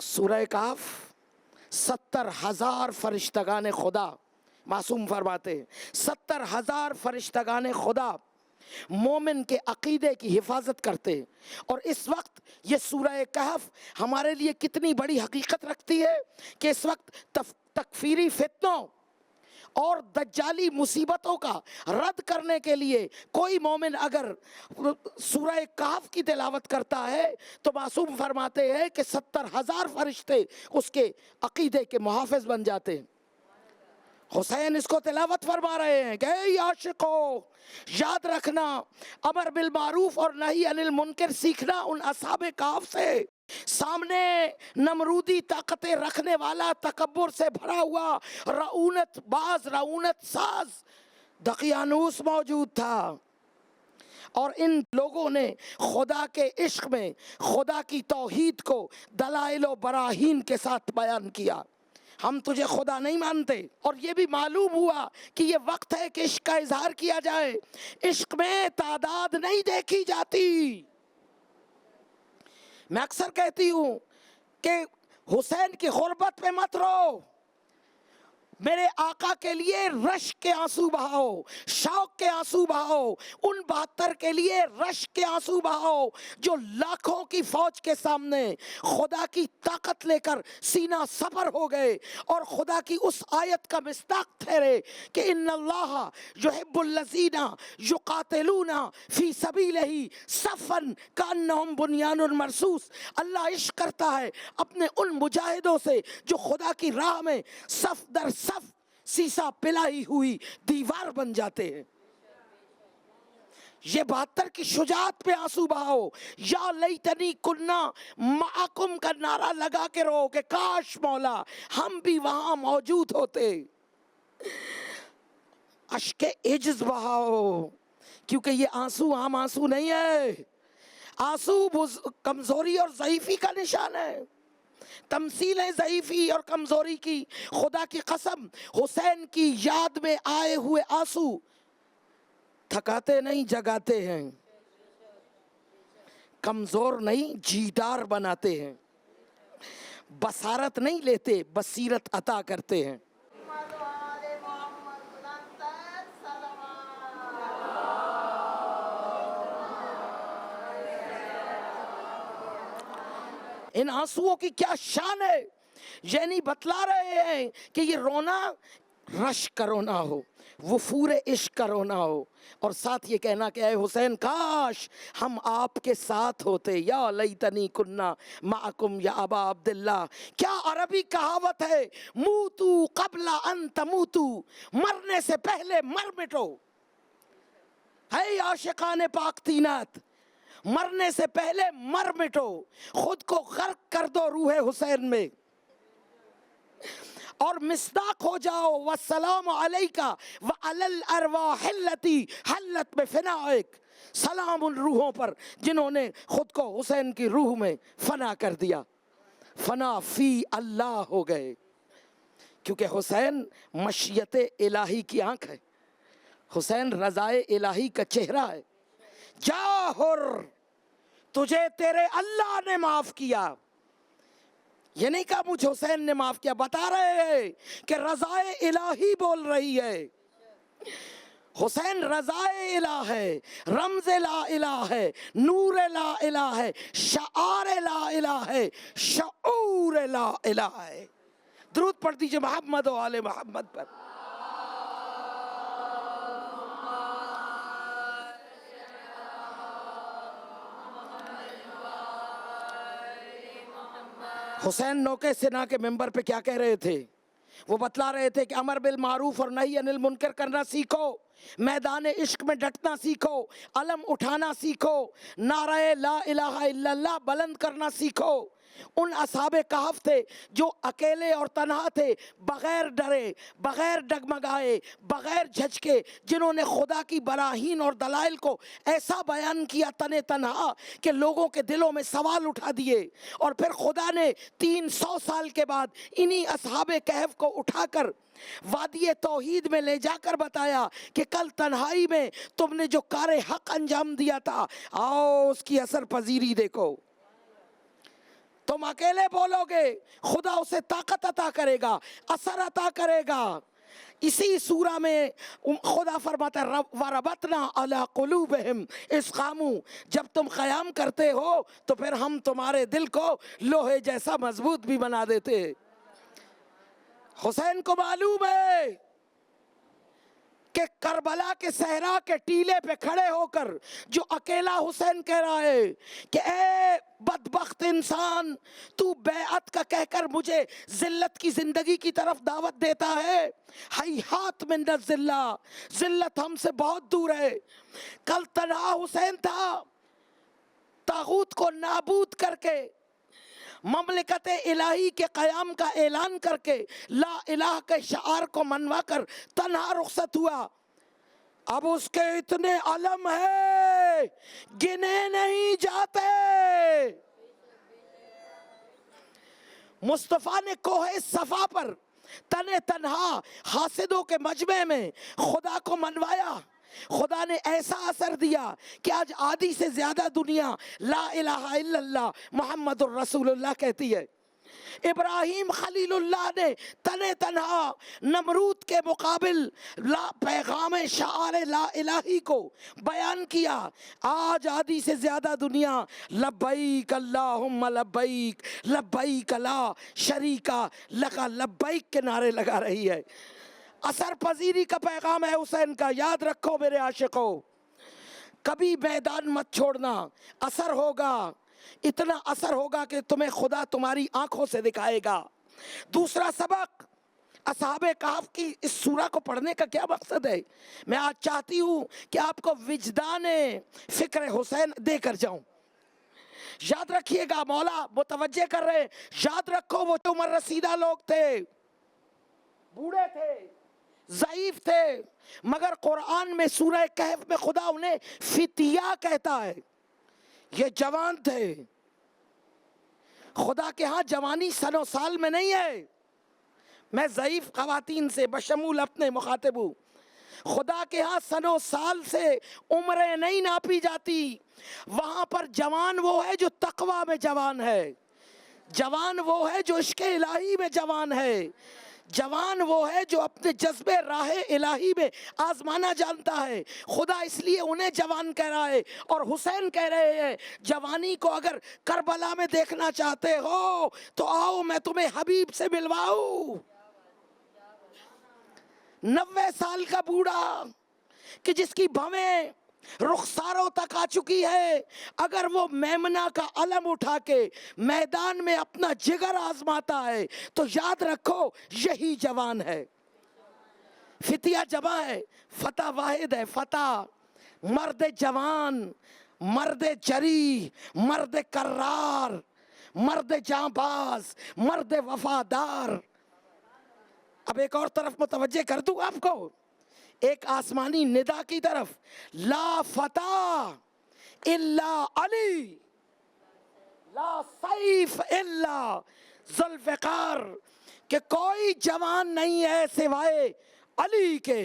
سورہ کہف 70,000 فرشتگان خدا، معصوم فرماتے ہیں 70,000 فرشتگان خدا مومن کے عقیدے کی حفاظت کرتے ہیں۔ اور اس وقت یہ سورہ کہف ہمارے لیے کتنی بڑی حقیقت رکھتی ہے کہ اس وقت تکفیری فتنوں اور دجالی مصیبتوں کا رد کرنے کے لیے کوئی مومن اگر سورہ کہف کی تلاوت کرتا ہے تو معصوم فرماتے ہیں کہ 70,000 فرشتے اس کے عقیدے کے محافظ بن جاتے ہیں۔ حسین اس کو تلاوت فرما رہے ہیں کہ اے عاشقو، یاد رکھنا، امر بالمعروف اور نہی عن المنکر سیکھنا ان اصحاب کہف سے۔ سامنے نمرودی طاقتیں رکھنے والا، تکبر سے بھرا ہوا رعونت باز، رعونت ساز دقیانوس موجود تھا، اور ان لوگوں نے خدا کے عشق میں خدا کی توحید کو دلائل و براہین کے ساتھ بیان کیا۔ ہم تجھے خدا نہیں مانتے، اور یہ بھی معلوم ہوا کہ یہ وقت ہے کہ عشق کا اظہار کیا جائے۔ عشق میں تعداد نہیں دیکھی جاتی۔ میں اکثر کہتی ہوں کہ حسین کی غربت پہ مت رو، میرے آقا کے لیے رشک کے آنسو بہاؤ، شوق کے آنسو بہاؤ، ان 72 کے لیے رشک کے آنسو بہاؤ جو لاکھوں کی فوج کے سامنے خدا کی طاقت لے کر سینہ سپر ہو گئے اور خدا کی اس آیت کا مصداق ٹھہرے کہ ان اللہ یحب الذین یقاتلون فی سبیلہ صفا کانہم بنیان مرصوص۔ اللہ عشق کرتا ہے اپنے ان مجاہدوں سے جو خدا کی راہ میں صف در صف سیسا پلائی ہوئی دیوار بن جاتے ہیں۔ یہ 72 کی شجاعت پہ آنسو بہاؤ، یا لیتنی کننا معکم کا نعرہ لگا کے رہو کہ کاش مولا ہم بھی وہاں موجود ہوتے۔ اشک عجز بہاؤ، کیونکہ یہ آنسو عام آنسو نہیں ہے، آنسو کمزوری اور ضعیفی کا نشان ہے۔ تمثیل ہے ضعیفی اور کمزوری کی. خدا کی قسم حسین کی یاد میں آئے ہوئے آنسو تھکاتے نہیں جگاتے ہیں، کمزور نہیں جیدار بناتے ہیں، بصارت نہیں لیتے بصیرت عطا کرتے ہیں. ان آنسوؤں کی کیا شان ہے، یعنی بتلا رہے ہیں کہ یہ رونا رشک کا رونا ہو، وفور عشق کا رونا ہو، اور ساتھ یہ کہنا کہ اے حسین کاش ہم آپ کے ساتھ ہوتے، یا لیتنی کننا معکم یا ابا عبداللہ. کیا عربی کہاوت ہے، موتو قبل ان تموتو، مرنے سے پہلے مر مٹو. ہے عاشقان پاک تینات، مرنے سے پہلے مر مٹو، خود کو غرق کر دو روح حسین میں اور مصداق ہو جاؤ. والسلام علیکہ وعلی الارواح التی حلت بفنائک، سلام ان روحوں پر جنہوں نے خود کو حسین کی روح میں فنا کر دیا، فنا فی اللہ ہو گئے. کیونکہ حسین مشیت الہی کی آنکھ ہے، حسین رضائے الہی کا چہرہ ہے. جا حر، تجھے تیرے اللہ نے معاف کیا. یہ نہیں کہا مجھ حسین نے معاف کیا، بتا رہے ہیں کہ رضائے الہی بول رہی ہے. حسین رضائے الہ ہے، رمز لا الہ ہے، نور لا الہ ہے، شعار لا الہ ہے، شعور لا الہ ہے. درود پڑھ دیجئے محمد و آل محمد پر. حسین نوکے سنا کے ممبر پہ کیا کہہ رہے تھے؟ وہ بتلا رہے تھے کہ امر بالمعروف اور نہی عن المنکر کرنا سیکھو، میدان عشق میں ڈٹنا سیکھو، علم اٹھانا سیکھو، نعرہ لا الہ الا اللہ بلند کرنا سیکھو. ان اصحاب کہف تھے جو اکیلے اور تنہا تھے، بغیر ڈرے، بغیر ڈگمگائے، بغیر جھجکے، جنہوں نے خدا کی براہین اور دلائل کو ایسا بیان کیا تن تنہا کہ لوگوں کے دلوں میں سوال اٹھا دیے. اور پھر خدا نے 300 سال کے بعد انہی اصحاب کہف کو اٹھا کر وادی توحید میں لے جا کر بتایا کہ کل تنہائی میں تم نے جو کار حق انجام دیا تھا، آؤ اس کی اثر پذیری دیکھو. تم اکیلے بولو گے، خدا اسے طاقت عطا کرے گا، اثر عطا کرے گا. اسی سورہ میں خدا فرماتا ہے وَرَبَطْنَا عَلَىٰ قُلُوبِهِمْ إِذْ قَامُوا، جب تم قیام کرتے ہو تو پھر ہم تمہارے دل کو لوہے جیسا مضبوط بھی بنا دیتے. حسین کو معلوم ہے کہ کربلا کے صحرا کے ٹیلے پہ کھڑے ہو کر جو اکیلا حسین کہہ رہا ہے کہ اے بدبخت انسان، تو بیعت کا کہہ کر مجھے ذلت کی زندگی کی طرف دعوت دیتا ہے. ہیہات من الذلہ، ذلت ہم سے بہت دور ہے. کل تنہا حسین تھا، طاغوت کو نابود کر کے، مملکت الہی کے قیام کا اعلان کر کے، لا الہ کے شعار کو منوا کر تنہا رخصت ہوا. اب اس کے اتنے علم ہیں گنے نہیں جاتے. مصطفیٰ نے کوہ صفا پر تنہا حاسدوں کے مجمع میں خدا کو منوایا. خدا نے ایسا اثر دیا کہ آج آدھی سے زیادہ دنیا لا الہ الا اللہ محمد الرسول اللہ کہتی ہے. ابراہیم خلیل اللہ نے تنہا نمرود کے مقابل پیغام شعار لا الہی کو بیان کیا. آج آدھی سے زیادہ دنیا لبیک اللہم لبیک، لبیک لا شریک لک لبیک کے نعرے لگا رہی ہے. اثر پذیری کا پیغام ہے حسین کا. یاد رکھو میرے عاشقو، کبھی میدان مت چھوڑنا، اثر ہوگا، اتنا اثر ہوگا کہ تمہیں خدا تمہاری آنکھوں سے دکھائے گا. دوسرا سبق اصحاب کہف کی اس سورہ کو پڑھنے کا کیا مقصد ہے؟ میں آج چاہتی ہوں کہ آپ کو وجدان فکر حسین دے کر جاؤں. یاد رکھیے گا، مولا متوجہ کر رہے ہیں، یاد رکھو وہ عمر رسیدہ لوگ تھے، بوڑھے تھے، ضعیف تھے، مگر قرآن میں سورہ کہف میں خدا انہیں فتیہ کہتا ہے. یہ جوان تھے، خدا کے ہاں جوانی سن و سال میں نہیں ہے. میں ضعیف خواتین سے بشمول اپنے مخاطب ہوں. خدا کے ہاں سن و سال سے عمریں نہیں ناپی جاتی. وہاں پر جوان وہ ہے جو تقوی میں جوان ہے. جوان وہ ہے جو عشق الہی میں جوان ہے. جوان وہ ہے جو اپنے جذبے راہ الہی میں آزمانا جانتا ہے. خدا اس لیے انہیں جوان کہہ رہا ہے. اور حسین کہہ رہے ہیں جوانی کو اگر کربلا میں دیکھنا چاہتے ہو تو آؤ میں تمہیں حبیب سے ملواؤں. 90 سال کا بوڑھا کہ جس کی بھویں رخساروں تک آ چکی ہے، اگر وہ میمنہ کا علم اٹھا کے میدان میں اپنا جگر آزماتا ہے تو یاد رکھو یہی جوان ہے. فتیہ جمع ہے، فتح واحد ہے. فتح مرد جوان، مرد جری، مرد کرار، مرد جانباز، مرد وفادار. اب ایک اور طرف متوجہ کر دوں آپ کو، ایک آسمانی ندا کی طرف. لا فتح الا علی، لا سیف الا ذوالفقار، کہ کوئی جوان نہیں ہے سوائے علی کے.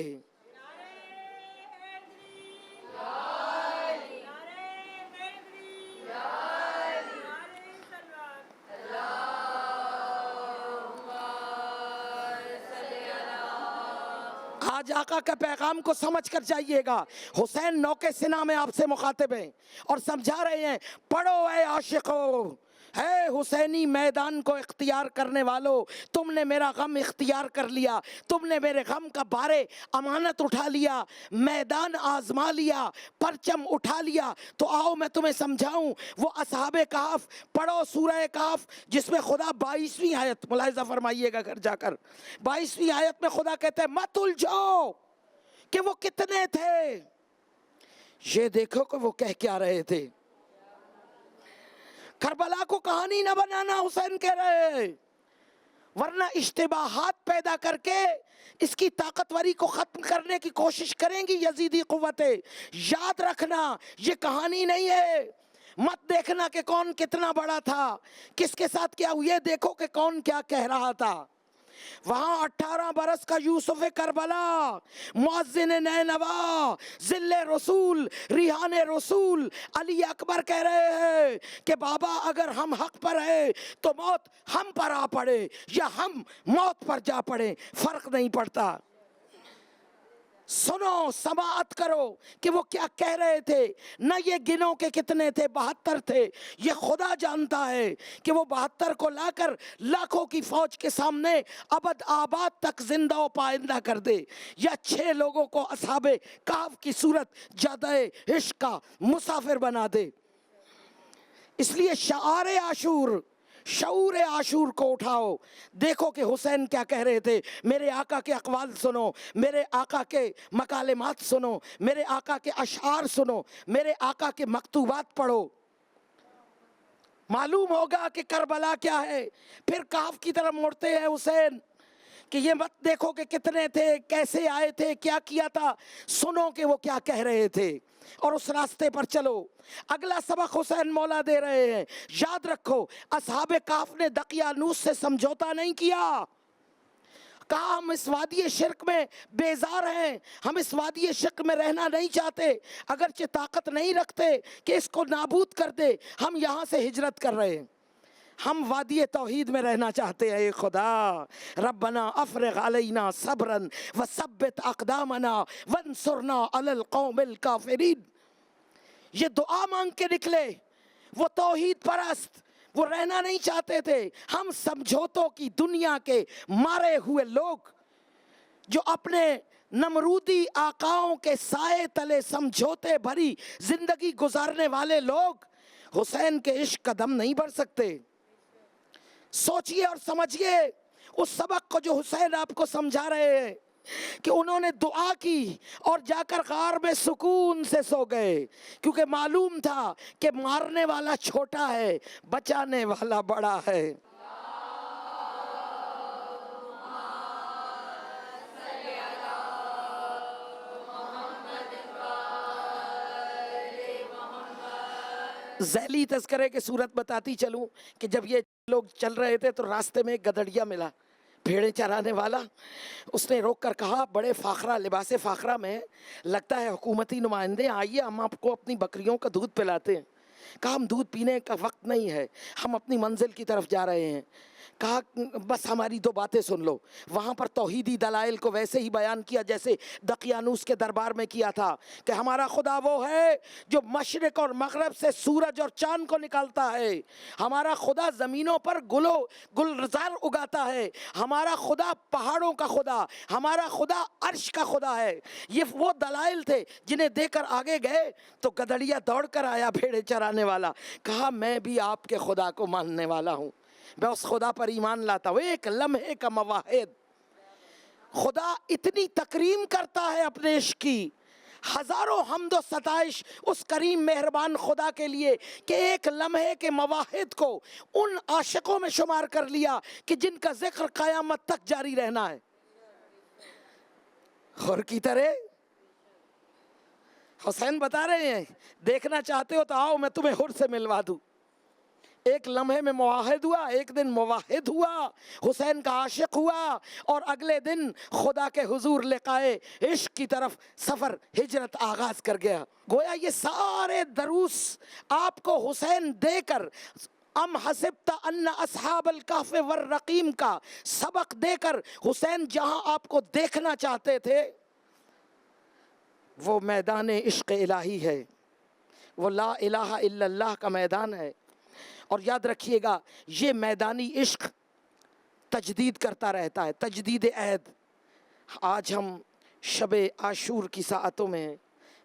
آج آقا کے پیغام کو سمجھ کر جائیے گا. حسین نوکے سنا میں آپ سے مخاطب ہیں اور سمجھا رہے ہیں پڑھو اے عاشقو. ہے حسینی میدان کو اختیار کرنے والو، تم نے میرا غم اختیار کر لیا، تم نے میرے غم کا بارے امانت اٹھا لیا، میدان آزما لیا، پرچم اٹھا لیا. تو آؤ میں تمہیں سمجھاؤں. وہ اصحاب کہف پڑھو، سورہ کہف جس میں خدا 22ویں آیت ملاحظہ فرمائیے گا گھر جا کر. 22ویں آیت میں خدا کہتے ہیں مت الجھو کہ وہ کتنے تھے، یہ دیکھو کہ وہ کہہ کیا رہے تھے. کربلا کو کہانی نہ بنانا حسین کہہ رہے ہیں، ورنہ اشتباہات پیدا کر کے اس کی طاقتوری کو ختم کرنے کی کوشش کریں گی یزیدی قوتیں. یاد رکھنا یہ کہانی نہیں ہے. مت دیکھنا کہ کون کتنا بڑا تھا، کس کے ساتھ کیا ہوئے، دیکھو کہ کون کیا کہہ رہا تھا. وہاں 18 برس کا یوسف کربلا، مؤذن نینوا، ذل رسول، ریحان رسول علی اکبر کہہ رہے ہیں کہ بابا اگر ہم حق پر ہیں تو موت ہم پر آ پڑے یا ہم موت پر جا پڑے، فرق نہیں پڑتا. سنو، سماعت کرو کہ وہ کیا کہہ رہے تھے. نہ یہ گنو کہ کتنے تھے، 72 تھے. یہ خدا جانتا ہے کہ وہ 72 کو لا کر لاکھوں کی فوج کے سامنے ابد آباد تک زندہ و پائندہ کر دے، یا 6 لوگوں کو اصحاب کہف کی صورت جادہ عشق کا مسافر بنا دے. اس لیے شعور عاشور کو اٹھاؤ. دیکھو کہ حسین کیا کہہ رہے تھے. میرے آقا کے اقوال سنو، میرے آقا کے مکالمات سنو، میرے آقا کے اشعار سنو، میرے آقا کے مکتوبات پڑھو. معلوم ہوگا کہ کربلا کیا ہے. پھر کہف کی طرف مڑتے ہیں حسین کہ یہ مت دیکھو کہ کتنے تھے، کیسے آئے تھے، کیا کیا تھا. سنو کہ وہ کیا کہہ رہے تھے اور اس راستے پر چلو. اگلا سبق حسین مولا دے رہے ہیں. یاد رکھو اصحاب کہف نے دقیانوس سے سمجھوتا نہیں کیا. کہا ہم اس وادی شرک میں بیزار ہیں، ہم اس وادی شرک میں رہنا نہیں چاہتے، اگرچہ طاقت نہیں رکھتے کہ اس کو نابود کر دے، ہم یہاں سے ہجرت کر رہے ہیں، ہم وادی توحید میں رہنا چاہتے ہیں. اے خدا ربنا افرغ علینا صبرا وثبت اقدامنا وانصرنا علی القوم الکافرین. یہ دعا مانگ کے نکلے. وہ توحید پرست، وہ رہنا نہیں چاہتے تھے. ہم سمجھوتوں کی دنیا کے مارے ہوئے لوگ جو اپنے نمرودی آقاؤں کے سائے تلے سمجھوتے بھری زندگی گزارنے والے لوگ حسین کے عشق کا دم نہیں بھر سکتے. سوچئے اور سمجھئے اس سبق کو جو حسین آپ کو سمجھا رہے ہیں کہ انہوں نے دعا کی اور جا کر غار میں سکون سے سو گئے، کیونکہ معلوم تھا کہ مارنے والا چھوٹا ہے، بچانے والا بڑا ہے. ذیلی تذکرے کی صورت بتاتی چلوں کہ جب یہ لوگ چل رہے تھے تو راستے میں ایک گدڑیا ملا، بھیڑیں چرانے والا. اس نے روک کر کہا بڑے فاخرہ لباس فاخرہ میں لگتا ہے حکومتی نمائندے، آئیے ہم آپ کو اپنی بکریوں کا دودھ پلاتے ہیں. کہا ہم دودھ پینے کا وقت نہیں ہے، ہم اپنی منزل کی طرف جا رہے ہیں. کہا بس ہماری دو باتیں سن لو. وہاں پر توحیدی دلائل کو ویسے ہی بیان کیا جیسے دقیانوس کے دربار میں کیا تھا کہ ہمارا خدا وہ ہے جو مشرق اور مغرب سے سورج اور چاند کو نکالتا ہے. ہمارا خدا زمینوں پر گلزار اگاتا ہے. ہمارا خدا پہاڑوں کا خدا، ہمارا خدا عرش کا خدا ہے. یہ وہ دلائل تھے جنہیں دے کر آگے گئے تو گدڑیا دوڑ کر آیا، بھیڑے چرانے والا. کہا میں بھی آپ کے خدا کو ماننے والا ہوں، میں اس خدا پر ایمان لاتا ہوں. ایک لمحے کا مواحد. خدا اتنی تکریم کرتا ہے اپنے عشق کی، ہزاروں حمد و ستائش اس کریم مہربان خدا کے لیے کہ ایک لمحے کے مواحد کو ان عاشقوں میں شمار کر لیا کہ جن کا ذکر قیامت تک جاری رہنا ہے. اور کی طرح حسین بتا رہے ہیں دیکھنا چاہتے ہو تو آؤ میں تمہیں حر سے ملوا دوں. ایک لمحے میں مواحد ہوا، ایک دن مواحد ہوا، حسین کا عاشق ہوا، اور اگلے دن خدا کے حضور لقائے عشق کی طرف سفر ہجرت آغاز کر گیا. گویا یہ سارے دروس آپ کو حسین دے کر، ام حسبت ان اصحاب الکہف والرقیم کا سبق دے کر حسین جہاں آپ کو دیکھنا چاہتے تھے وہ میدان عشق الہی ہے، وہ لا الہ الا اللہ کا میدان ہے. اور یاد رکھیے گا یہ میدانی عشق تجدید کرتا رہتا ہے، تجدید عہد. آج ہم شب عاشور کی ساعتوں میں ہیں.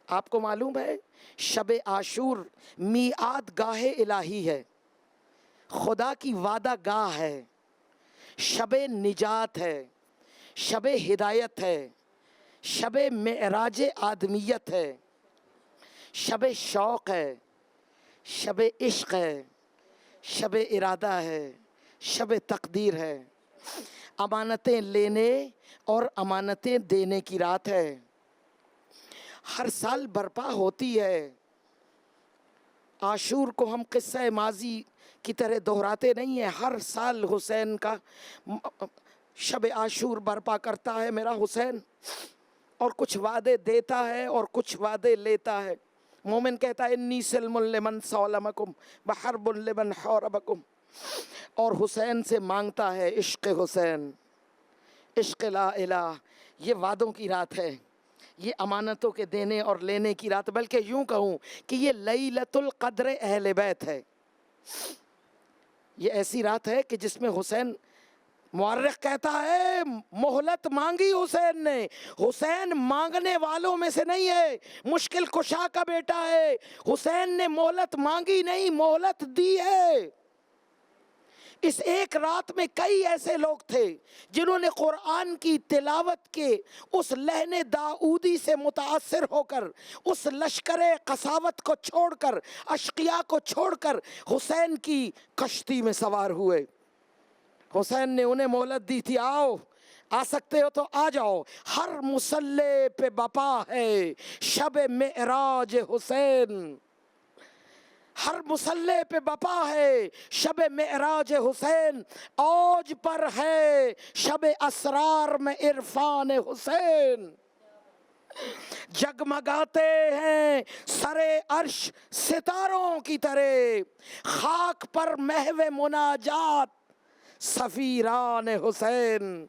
آپ کو معلوم ہے شب عاشور میعاد گاہ الہی ہے، خدا کی وعدہ گاہ ہے، شب نجات ہے، شب ہدایت ہے، شب معراج آدمیت ہے، شب شوق ہے، شب عشق ہے، شب ارادہ ہے، شب تقدیر ہے. امانتیں لینے اور امانتیں دینے کی رات ہے. ہر سال برپا ہوتی ہے. عاشور کو ہم قصہ ماضی کی طرح دہراتے نہیں ہیں. ہر سال حسین کا شب عاشور برپا کرتا ہے میرا حسین، اور کچھ وعدے دیتا ہے اور کچھ وعدے لیتا ہے. مومن کہتا ہے انی سلم لمن سولمکم وحرب لمن حاربکم، اور حسین سے مانگتا ہے عشق حسین، عشق لا الہ. یہ وعدوں کی رات ہے، یہ امانتوں کے دینے اور لینے کی رات، بلکہ یوں کہوں کہ یہ لیلۃ القدر اہل بیت ہے. یہ ایسی رات ہے کہ جس میں حسین، مورخ کہتا ہے مہلت مانگی حسین نے. حسین مانگنے والوں میں سے نہیں ہے، مشکل کشا کا بیٹا ہے. حسین نے مہلت مانگی نہیں، مہلت دی ہے. اس ایک رات میں کئی ایسے لوگ تھے جنہوں نے قرآن کی تلاوت کے اس لحن داؤدی سے متاثر ہو کر، اس لشکر قساوت کو چھوڑ کر، اشقیاء کو چھوڑ کر حسین کی کشتی میں سوار ہوئے. حسین نے انہیں مہلت دی تھی، آؤ آ سکتے ہو تو آ جاؤ. ہر مصلی پہ بپا ہے شب معراج حسین، ہر مصلی پہ بپا ہے شب معراج حسین. اوج پر ہے شب اسرار میں عرفان حسین. جگمگاتے ہیں سرے عرش ستاروں کی طرح، خاک پر محو مناجات سفیران حسین.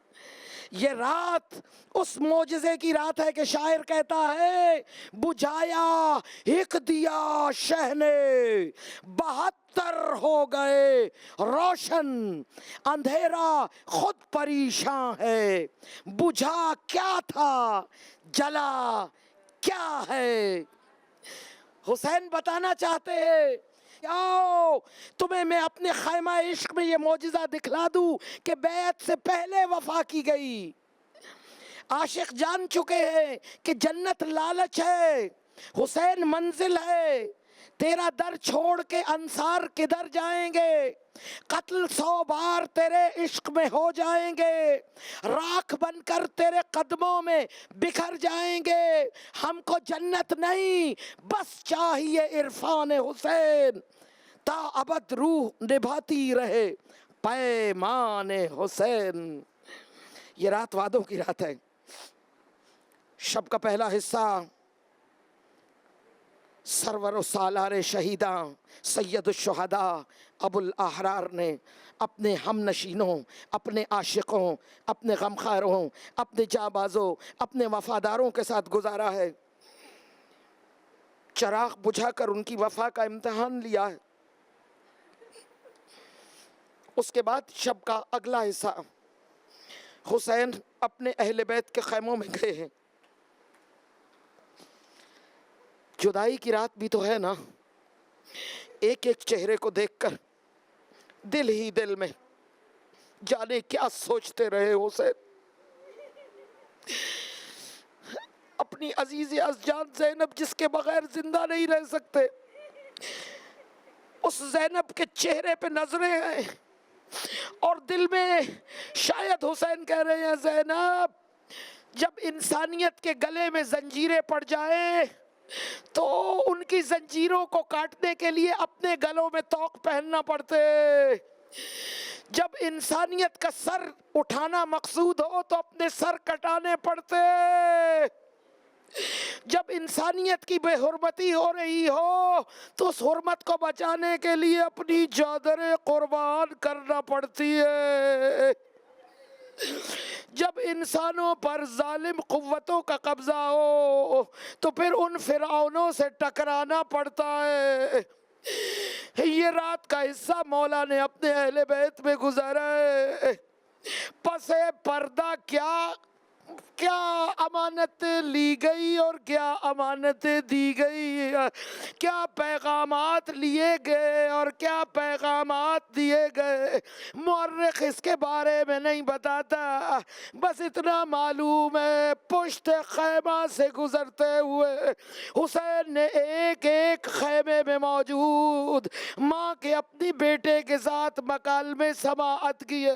یہ رات اس معجزے کی رات ہے کہ شاعر کہتا ہے بجھایا ایک دیا شہ نے 72 ہو گئے روشن، اندھیرا خود پریشان ہے. بجھا کیا تھا جلا کیا ہے. حسین بتانا چاہتے ہیں آؤ تمہیں میں اپنے خیمہ عشق میں یہ معجزہ دکھلا دوں کہ بیعت سے پہلے وفا کی گئی. عاشق جان چکے ہیں کہ جنت لالچ ہے، حسین منزل ہے. تیرا در چھوڑ کے انصار کدھر جائیں گے؟ قتل 100 بار تیرے عشق میں ہو جائیں گے، راکھ بن کر تیرے قدموں میں بکھر جائیں گے. ہم کو جنت نہیں بس چاہیے عرفان حسین. تا ابد روح نبھاتی رہے پیمان حسین. یہ رات وعدوں کی رات ہے. شب کا پہلا حصہ سرور و سالار شہیداں سید الشہداء ابو الاحرار نے اپنے ہم نشینوں، اپنے عاشقوں، اپنے غمخواروں، اپنے جانبازوں، اپنے وفاداروں کے ساتھ گزارا ہے. چراغ بجھا کر ان کی وفا کا امتحان لیا ہے. اس کے بعد شب کا اگلا حصہ حسین اپنے اہل بیت کے خیموں میں گئے ہیں. جدائی کی رات بھی تو ہے نا. ایک ایک چہرے کو دیکھ کر دل ہی دل میں جانے کیا سوچتے رہے حسین. اپنی عزیز ازجان زینب جس کے بغیر زندہ نہیں رہ سکتے، اس زینب کے چہرے پہ نظریں ہیں اور دل میں شاید حسین کہہ رہے ہیں زینب جب انسانیت کے گلے میں زنجیریں پڑ جائیں تو ان کی زنجیروں کو کاٹنے کے لیے اپنے گلوں میں طوق پہننا پڑتے. جب انسانیت کا سر اٹھانا مقصود ہو تو اپنے سر کٹانے پڑتے. جب انسانیت کی بے حرمتی ہو رہی ہو تو اس حرمت کو بچانے کے لیے اپنی چادریں قربان کرنا پڑتی ہے. جب انسانوں پر ظالم قوتوں کا قبضہ ہو تو پھر ان فرعونوں سے ٹکرانا پڑتا ہے. یہ رات کا حصہ مولا نے اپنے اہل بیت میں گزارا ہے. پس پردہ کیا امانتیں لی گئی اور کیا امانتیں دی گئی، کیا پیغامات لیے گئے اور کیا پیغامات دیے گئے. مورخ اس کے بارے میں نہیں بتاتا، بس اتنا معلوم ہے پشت خیمہ سے گزرتے ہوئے حسین نے ایک ایک خیمے میں موجود ماں کے اپنی بیٹے کے ساتھ مکالمے سماعت کیے.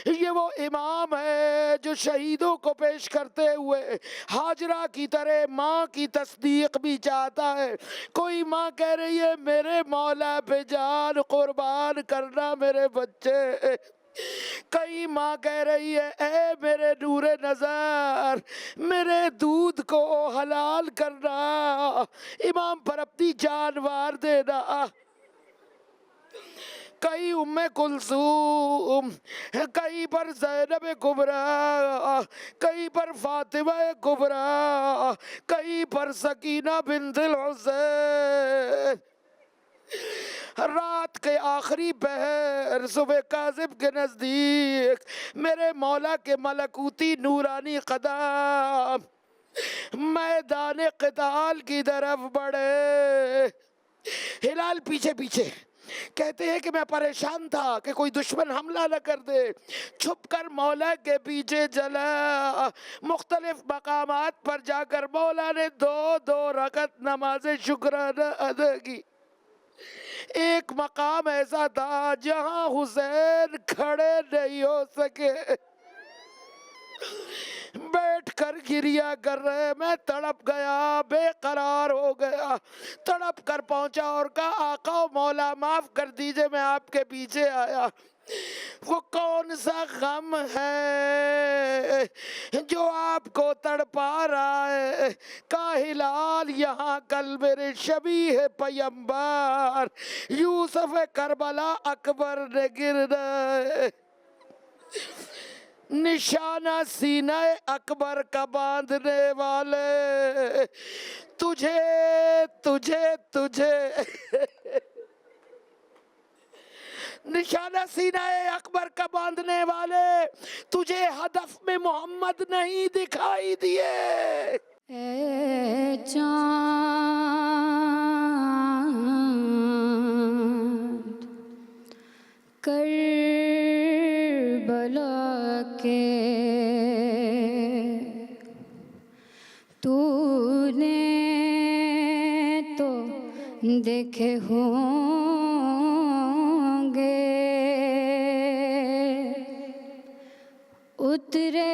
یہ وہ امام ہے جو شہیدوں کو پیش کرتے ہوئے ہاجرہ کی طرح ماں کی تصدیق بھی چاہتا ہے. کوئی ماں کہہ رہی ہے میرے مولا پہ جان قربان کرنا میرے بچے. کئی ماں کہہ رہی ہے اے میرے نور نظر میرے دودھ کو حلال کرنا، امام پر اپنی جان وار دینا. کئی ام کلثوم، کئی پر زینب کبریٰ، کئی پر فاطمہ کبریٰ، کئی پر سکینہ بنت الحسین. رات کے آخری پہر صبح کاذب کے نزدیک میرے مولا کے ملکوتی نورانی قدم میدان قتال کی طرف بڑھے. ہلال پیچھے پیچھے کہتے ہیں کہ میں پریشان تھا کہ کوئی دشمن حملہ نہ کر دے. چھپ کر مولا کے پیچھے چلا. مختلف مقامات پر جا کر مولا نے 2 رکعت نماز شکرانہ ادا کی. ایک مقام ایسا تھا جہاں حسین کھڑے نہیں ہو سکے، بیٹھ کر گریا کر رہے. میں تڑپ گیا، بے قرار ہو گیا، تڑپ کر پہنچا اور کہا آقا و مولا معاف کر دیجئے میں آپ کے پیچھے آیا. وہ کون سا غم ہے جو آپ کو تڑپا رہا ہے؟ کا ہلال یہاں کل میرے شبیہ پیمبر یوسف کربلا اکبر نے گرنا ہے. نشانہ سینہ اکبر کا باندھنے والے تجھے نشانہ سینہ اکبر کا باندھنے والے تجھے ہدف میں محمد نہیں دکھائی دیے. اے چاند کربلا کے تو نے تو دیکھے ہوں گے اترے